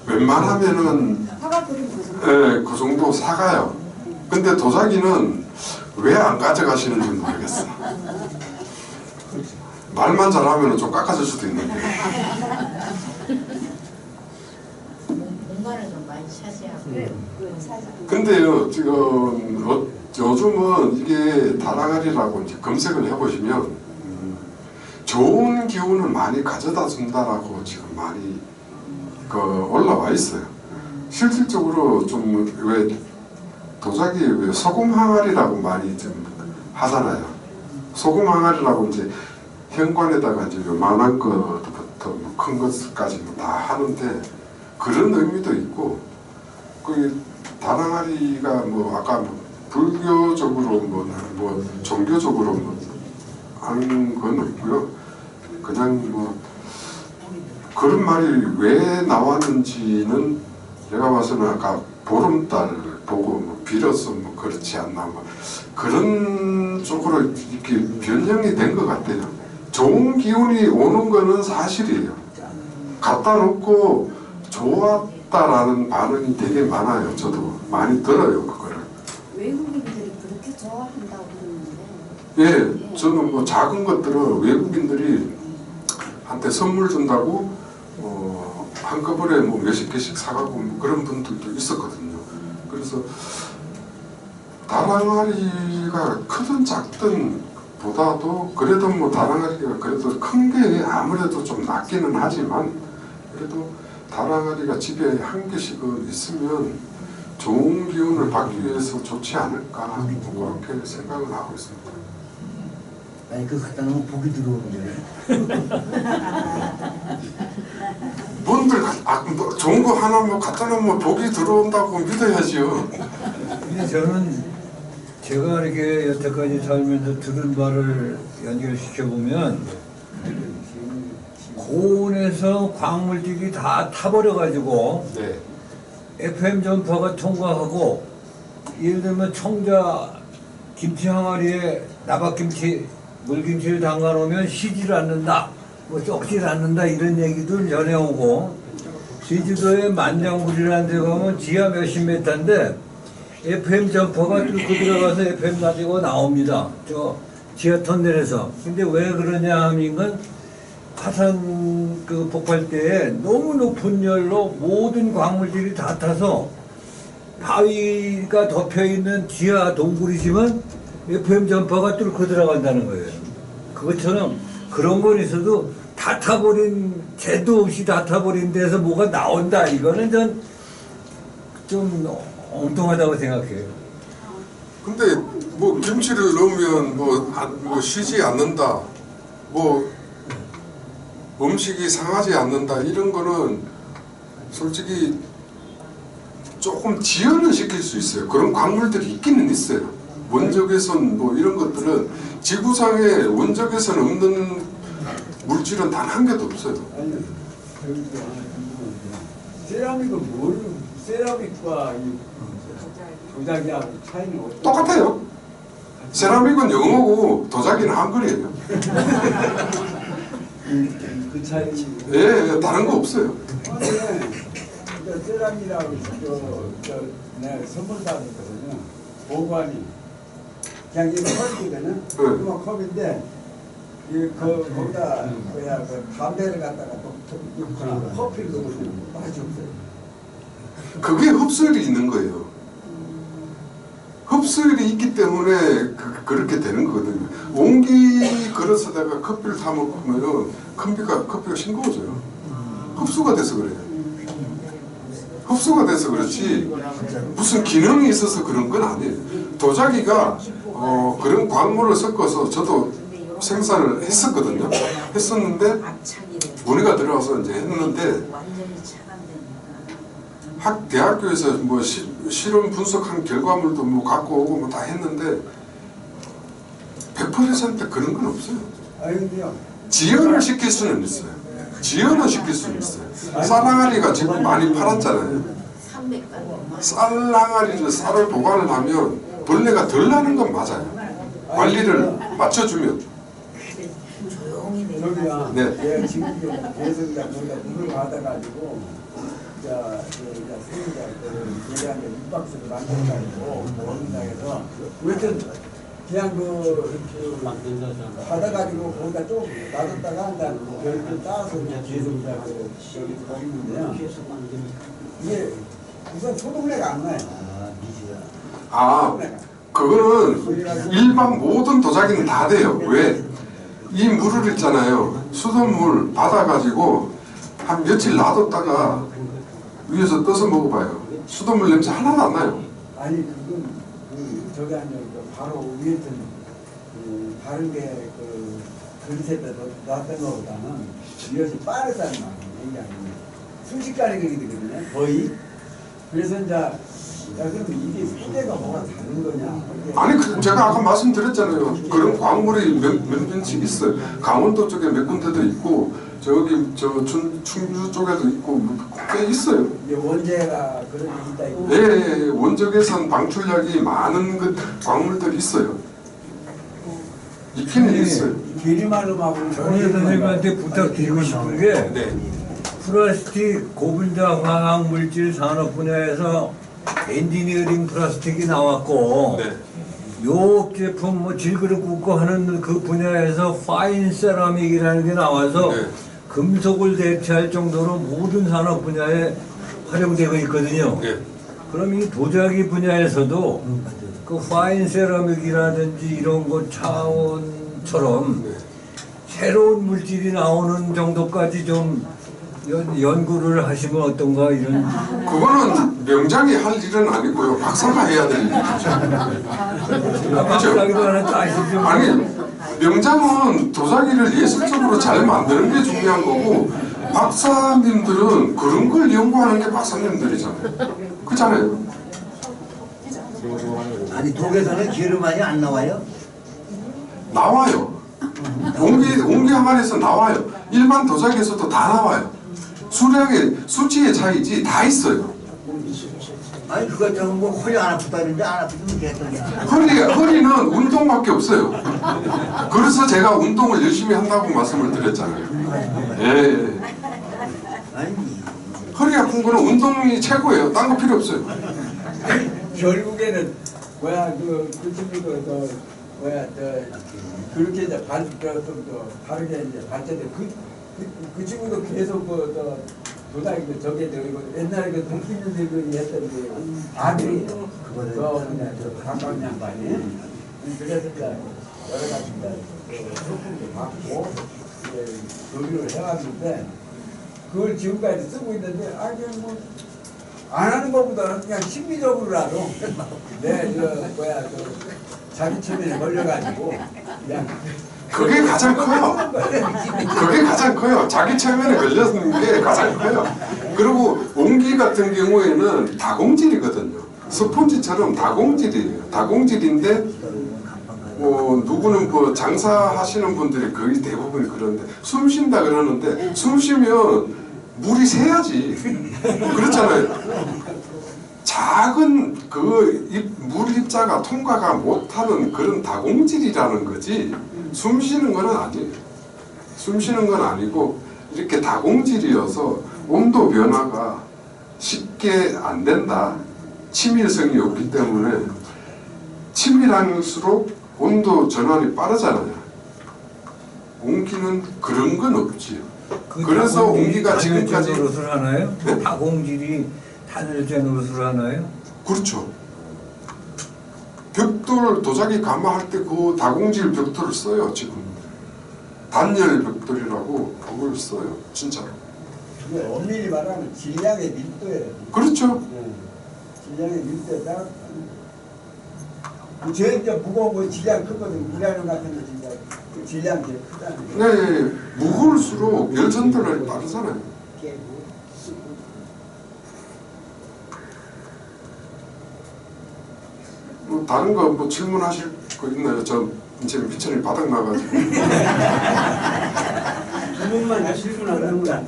웬만하면은 화가 그림 그 정도. 그 정도 사가요. 근데 도자기는 왜 안 가져가시는지 모르겠어. 말만 잘하면 좀 깎아줄 수도 있는데. 공간을 좀 많이 차지하고. 근데요, 지금 요즘은 이게 다라가리라고 이제 검색을 해보시면 좋은 기운을 많이 가져다 준다라고 지금 많이 올라와 있어요. 실질적으로 좀 왜 도자기 왜 소금 항아리라고 많이 좀 하잖아요. 소금 항아리라고 이제 현관에다가 이제 요만한 것부터 큰 것까지 다 하는데 그런 의미도 있고 그 다랑아리가 뭐 아까 뭐 불교적으로 뭐 종교적으로 뭐 하는 건 없고요. 그냥 뭐 그런 말이 왜 나왔는지는 제가 봐서는 아까 보름달 보고 뭐 빌어서 뭐 그렇지 않나 뭐 그런 쪽으로 이렇게 변형이 된 것 같아요. 좋은 기운이 오는 거는 사실이에요. 갖다 놓고 좋았다라는 반응이 되게 많아요. 저도 많이 들어요 그거를. 외국인들이 그렇게 좋아한다고 그러는데 예, 저는 뭐 작은 것들은 외국인들이 한테 선물 준다고 한꺼번에 뭐 몇십 개씩 사가고 뭐 그런 분들도 있었거든요. 그래서 다랑아리가 크든 작든 보다도 그래도 뭐 다랑아리가 그래도 큰 게 아무래도 좀 낫기는 하지만 그래도 다랑아리가 집에 한 개씩은 있으면 좋은 기운을 받기 위해서 좋지 않을까 뭐 그렇게 생각을 하고 있습니다. 아니 그거 갖다 놓으면 복이 들어오는데. 뭔들 뭐 좋은 거 하나 뭐 갖다 놓으면 복이 들어온다고 믿어야지요. 근데 저는 제가 이렇게 여태까지 살면서 들은 바를 연결시켜 보면 고온에서 광물질이 다 타버려 가지고 네. FM 전파가 통과하고 예를 들면 청자 김치 항아리에 나박김치 물김치를 담가 놓으면 쉬질 않는다 뭐 썩질 않는다 이런 얘기도 전해오고 제주도에 만장굴이라는 데 가면 지하 몇십 메타인데 FM 전파가 뚫고 들어가서 FM 라디오가 나옵니다. 저 지하 터널에서. 근데 왜 그러냐 하면 화산 그 폭발 때에 너무 높은 열로 모든 광물질이 다 타서 바위가 덮여 있는 지하 동굴이지만 FM 전파가 뚫고 들어간다는 거예요. 그것처럼 그런 건 있어도 다 타버린 죄도 없이 다 타버린 데서 뭐가 나온다. 이거는 좀 엉뚱하다고 생각해요. 근데 뭐 김치를 넣으면 뭐 쉬지 않는다, 뭐 음식이 상하지 않는다 이런 거는 솔직히 조금 지연을 시킬 수 있어요. 그런 광물들이 있기는 있어요. 원적외선 뭐 이런 것들은 지구상에 원적외선 없는 물질은 단 한 개도 없어요. 아니, 세라믹은 뭘, 세라믹과 이 도자기하고 차이는 어떻게? 똑같아요. 세라믹은 영어고 도자기는 한글이에요. 그 차이. 예, 다른 거 없어요. 세라믹이라고 내가 선물 받았거든요. 보관이. 그냥 이 컵이거든. 조그만 컵인데 거기다 그 담배를 갖다가 또 커피를 넣으면 맛이 없어요. 그게 흡수율이 있는 거예요. 흡수율이 있기 때문에 그렇게 되는 거거든요. 온기 그릇에다가 커피를 타 먹으면 커피가 싱거워져요. 흡수가 돼서 그래요. 흡수가 돼서 그렇지 무슨 기능이 있어서 그런 건 아니에요. 도자기가 그런 광물을 섞어서 저도 생산을 했었거든요. 했었는데 문의가 들어와서 이제 했는데 대학교에서 뭐 실험 분석한 결과물도 뭐 갖고 오고 뭐 다 했는데 100% 그런 건 없어요. 아니 근데요. 지연을 시킬 수는 있어요. 지연을 시킬 수는 있어요. 쌀항아리가 지금 많이 팔았잖아요. 쌀항아리를 쌀을 보관을 하면 벌레가 덜 나는 건 맞아요. 관리를 맞춰주면. 저기야. 네. 얘 지금 계속 이제 거기다 물을 받아가지고 생자 계량에 밑박스를 만들어가지고 먹는다해서 어쨌든 그냥 받아가지고 거기다 좀 놔뒀다가 별을 따서 그냥 계속 여기 더 있는데요. 이게 우선 소독내가 안 나요. 그거는 일반 모든 도자기는 다 돼요. 왜? 이 물을 있잖아요. 수돗물 받아가지고 한 며칠 놔뒀다가 위에서 떠서 먹어봐요. 수돗물 냄새 하나도 안 나요. 아니 그건 저기 아니고 바로 위에 있던 다른 게 그릇에다 놨던 거보다는 이것이 빠르다는 말이에요. 이게 아니에요. 순식간에 그렇게 되거든요. 거의. 그래서 이제 그럼 이게 소재가 뭐가 다른 거냐? 아니 제가 아까 말씀드렸잖아요. 그런 광물이 몇 군데씩 있어요. 강원도 쪽에 몇 군데도 있고 저기 충주 쪽에도 있고 꽤 있어요. 이제 원재가 그런 게 있다 이거. 예, 원적외선 방출력이 많은 광물들이 있어요. 있기는 있어요. 비리마름하고 정혜 선생님한테 부탁드리고 싶은 게 네. 플라스틱 고분자 화학 물질 산업 분야에서 엔지니어링 플라스틱이 나왔고 네. 요 제품 뭐 질그릇 굽고 하는 그 분야에서 파인 세라믹이라는 게 나와서 네. 금속을 대체할 정도로 모든 산업 분야에 활용되고 있거든요. 예. 그럼 이 도자기 분야에서도 그 파인 세라믹이라든지 이런 것 차원처럼 네. 새로운 물질이 나오는 정도까지 좀 연구를 하시면 어떤가 이런. 그거는 명장이 할 일은 아니고요. 박사가 해야 될 일이죠. 박사기도 하나 따시죠. 아니, 명장은 도자기를 예술적으로 잘 만드는 게 중요한 거고, 박사님들은 그런 걸 연구하는 게 박사님들이잖아요. 그렇잖아요. 아니 독에서는 기름만이 안 나와요? 나와요. 옹기 항아리에서 나와요. 일반 도자기에서도 다 나와요. 수치의 차이지 다 있어요. 아니 그거 전부 허리 안 아프다는데 안 아프면 개떡이야. 허리는 운동밖에 없어요. 그래서 제가 운동을 열심히 한다고 말씀을 드렸잖아요. 예. 아니 허리 아픈 거는 운동이 최고예요. 딴 거 필요 없어요. 결국에는 그 친구도 그렇게 이제 좀더 다르게 이제 발전돼 그 친구도 계속 도자기 저게 옛날에 그 동키님들이 했던 그 아들이 가까운 양반이 그래서 이제 여러 가지 소품도 받고 교류를 해왔는데 그걸 지금까지 쓰고 있는데 안 하는 것보다는 그냥 심리적으로라도 자기 체면에 걸려가지고 그냥 그게 가장 커요. 그게 가장 커요. 자기 체면에 걸렸는 게 가장 커요. 그리고 옹기 같은 경우에는 다공질이거든요. 스폰지처럼 다공질이에요. 다공질인데 누구는 뭐 장사하시는 분들이 거의 대부분 그런데 숨 쉰다 그러는데 숨 쉬면 물이 새야지. 그렇잖아요. 작은 물 입자가 통과가 못하는 그런 다공질이라는 거지 숨 쉬는 건 아니에요. 숨 쉬는 건 아니고 이렇게 다공질이어서 온도 변화가 쉽게 안 된다. 치밀성이 없기 때문에 치밀할수록 온도 전환이 빠르잖아요. 옹기는 그런 건 없지요. 그래서 옹기가 지금까지 노릇을 하나요? 네? 다공질이 단열재 노릇을 하나요? 그렇죠. 벽돌 도자기 가마할 때 그 다공질 벽돌을 써요. 지금 단열 벽돌이라고 그걸 써요. 진짜로. 그게 엄밀히 말하면 질량의 밀도예요. 그렇죠. 질량의 밀도에 따라 제일 이제 무거운 질량 크거든. 우라늄 같은 거 진짜 그 질량 제일 크다는 거. 네, 무거울수록 열 전달이 빠르잖아요. 뭐 다른 거 뭐 질문하실 거 있나요? 저 이제 미천이 바닥 나가지고. 두 분만 질문하는 건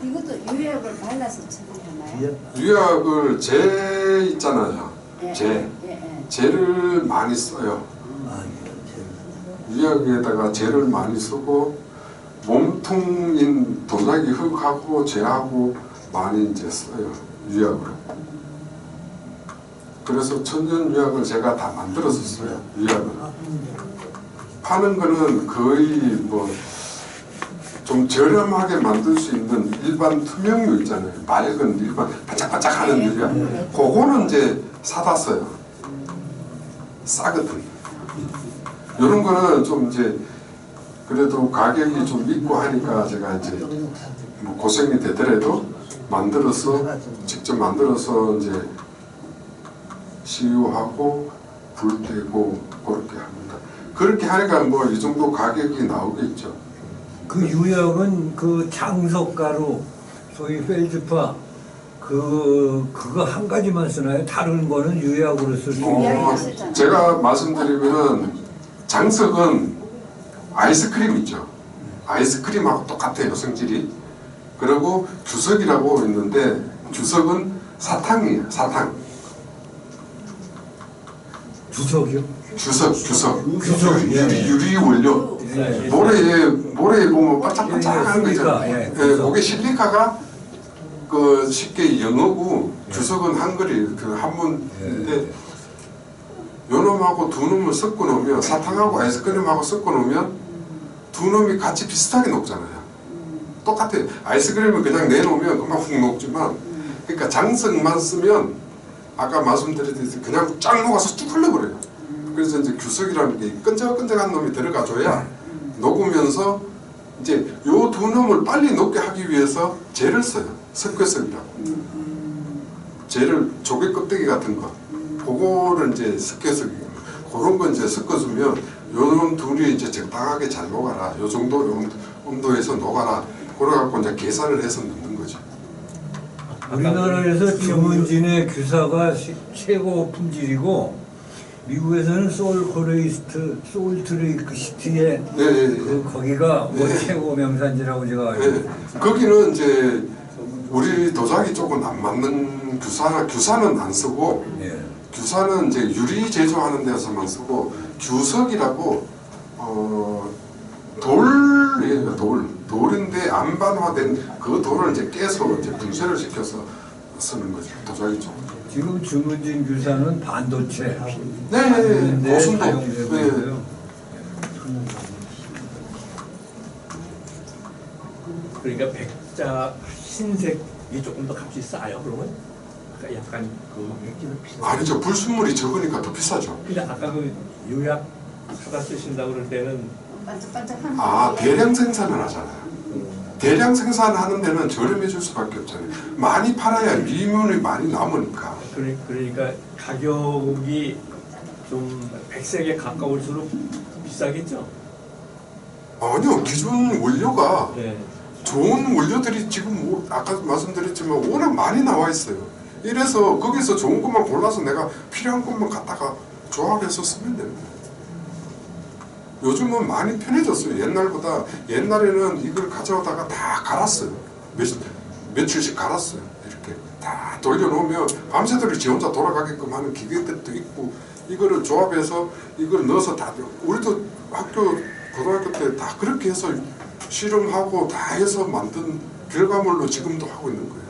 이것도 유약을 발라서 처리하나요? 유약을 재 있잖아요. 예, 재. 예, 예. 재를 많이 써요. 유약에다가 재를 많이 쓰고 몸통인 도자기 흙하고 재하고 많이 이제 써요. 유약을. 그래서 천연 유약을 제가 다 만들어서 써요. 유약을. 파는 거는 거의 뭐 좀 저렴하게 만들 수 있는 일반 투명유 있잖아요. 맑은 일반 바짝바짝하는 유약. 그거는 이제 사다 써요. 싸거든. 이런 거는 좀 이제 그래도 가격이 좀 있고 하니까 제가 이제 뭐 고생이 되더라도 만들어서 직접 만들어서 이제 시유하고 불 떼고 그렇게 합니다. 그렇게 하니까 뭐 이 정도 가격이 나오겠죠. 그 유약은 그 장석가루 소위 펠즈파 그거 한 가지만 쓰나요? 다른 거는 유약으로 쓰죠. 제가 말씀드리면은 장석은 아이스크림 있죠. 아이스크림하고 똑같아요, 성질이. 그리고 주석이라고 있는데 주석은 사탕이에요, 사탕. 주석이요? 주석. 예. 유리 원료. 모래에 보면 바짝바짝한 거 있잖아요. 실리카, 예, 예, 그게 실리카가 그 쉽게 영어고 예. 주석은 한글이 그 한문인데 예. 요 놈하고 두 놈을 섞어 놓으면 사탕하고 아이스크림하고 섞어 놓으면 두 놈이 같이 비슷하게 녹잖아요. 똑같아요. 아이스크림을 그냥 내놓으면 금방 훅 녹지만 그러니까 장석만 쓰면 아까 말씀드렸듯이 그냥 쫙 녹아서 쭉 흘러버려요. 그래서 이제 규석이라는 게 끈적끈적한 놈이 들어가줘야 녹으면서 이제 요 두 놈을 빨리 녹게 하기 위해서 젤을 써요. 석회석이라고. 젤을 조개 껍데기 같은 거. 그거를 이제 석회석이에요. 그런 거 이제 섞어주면 요 놈 둘이 이제 적당하게 잘 녹아라. 요 정도 온도에서 녹아라. 그래갖고 이제 계산을 해서 넣는 거죠. 우리나라에서 주문진의 규사가 최고 품질이고 미국에서는 솔트레이크 시티의 네, 그 거기가 뭐 네. 최고 명산지라고 제가 알고 네. 거기는 이제 우리 도자기 쪽은 안 맞는 규사는 안 쓰고 예. 규사는 이제 유리 제조하는 데서만 쓰고 규석이라고 돌이에요. 돌인데 안반화된 그 돌을 이제 깨서 이제 분쇄를 시켜서 쓰는 거죠. 도자기 쪽. 지금 주문진 규사는 반도체 네, 데 고순도. 사용되고 네. 있고요. 그러니까 백자 흰색이 조금 더 값이 싸요. 그러면 아까 약간 그 아니죠. 불순물이 적으니까 더 비싸죠. 근데 아까 그 요약 하다 쓰신다고 그럴 때는 반짝반짝한 아, 대량 생산을 하잖아요. 대량 생산하는 데는 저렴해 줄 수밖에 없잖아요. 많이 팔아야 리문이 많이 남으니까. 그러니까 가격이 좀 백색에 가까울수록 비싸겠죠? 아니요. 기존 원료가 네. 좋은 원료들이 지금 뭐 아까 말씀드렸지만 워낙 많이 나와 있어요. 이래서 거기서 좋은 것만 골라서 내가 필요한 것만 갖다가 조합해서 쓰면 됩니다. 요즘은 많이 편해졌어요. 옛날보다. 옛날에는 이걸 가져다가 다 갈았어요. 며칠씩 갈았어요. 이렇게 다 돌려놓으면 밤새도록 지 혼자 돌아가게끔 하는 기계들도 있고 이거를 조합해서 이걸 넣어서 다 우리도 고등학교 때 다 그렇게 해서 실험하고 다 해서 만든 결과물로 지금도 하고 있는 거예요.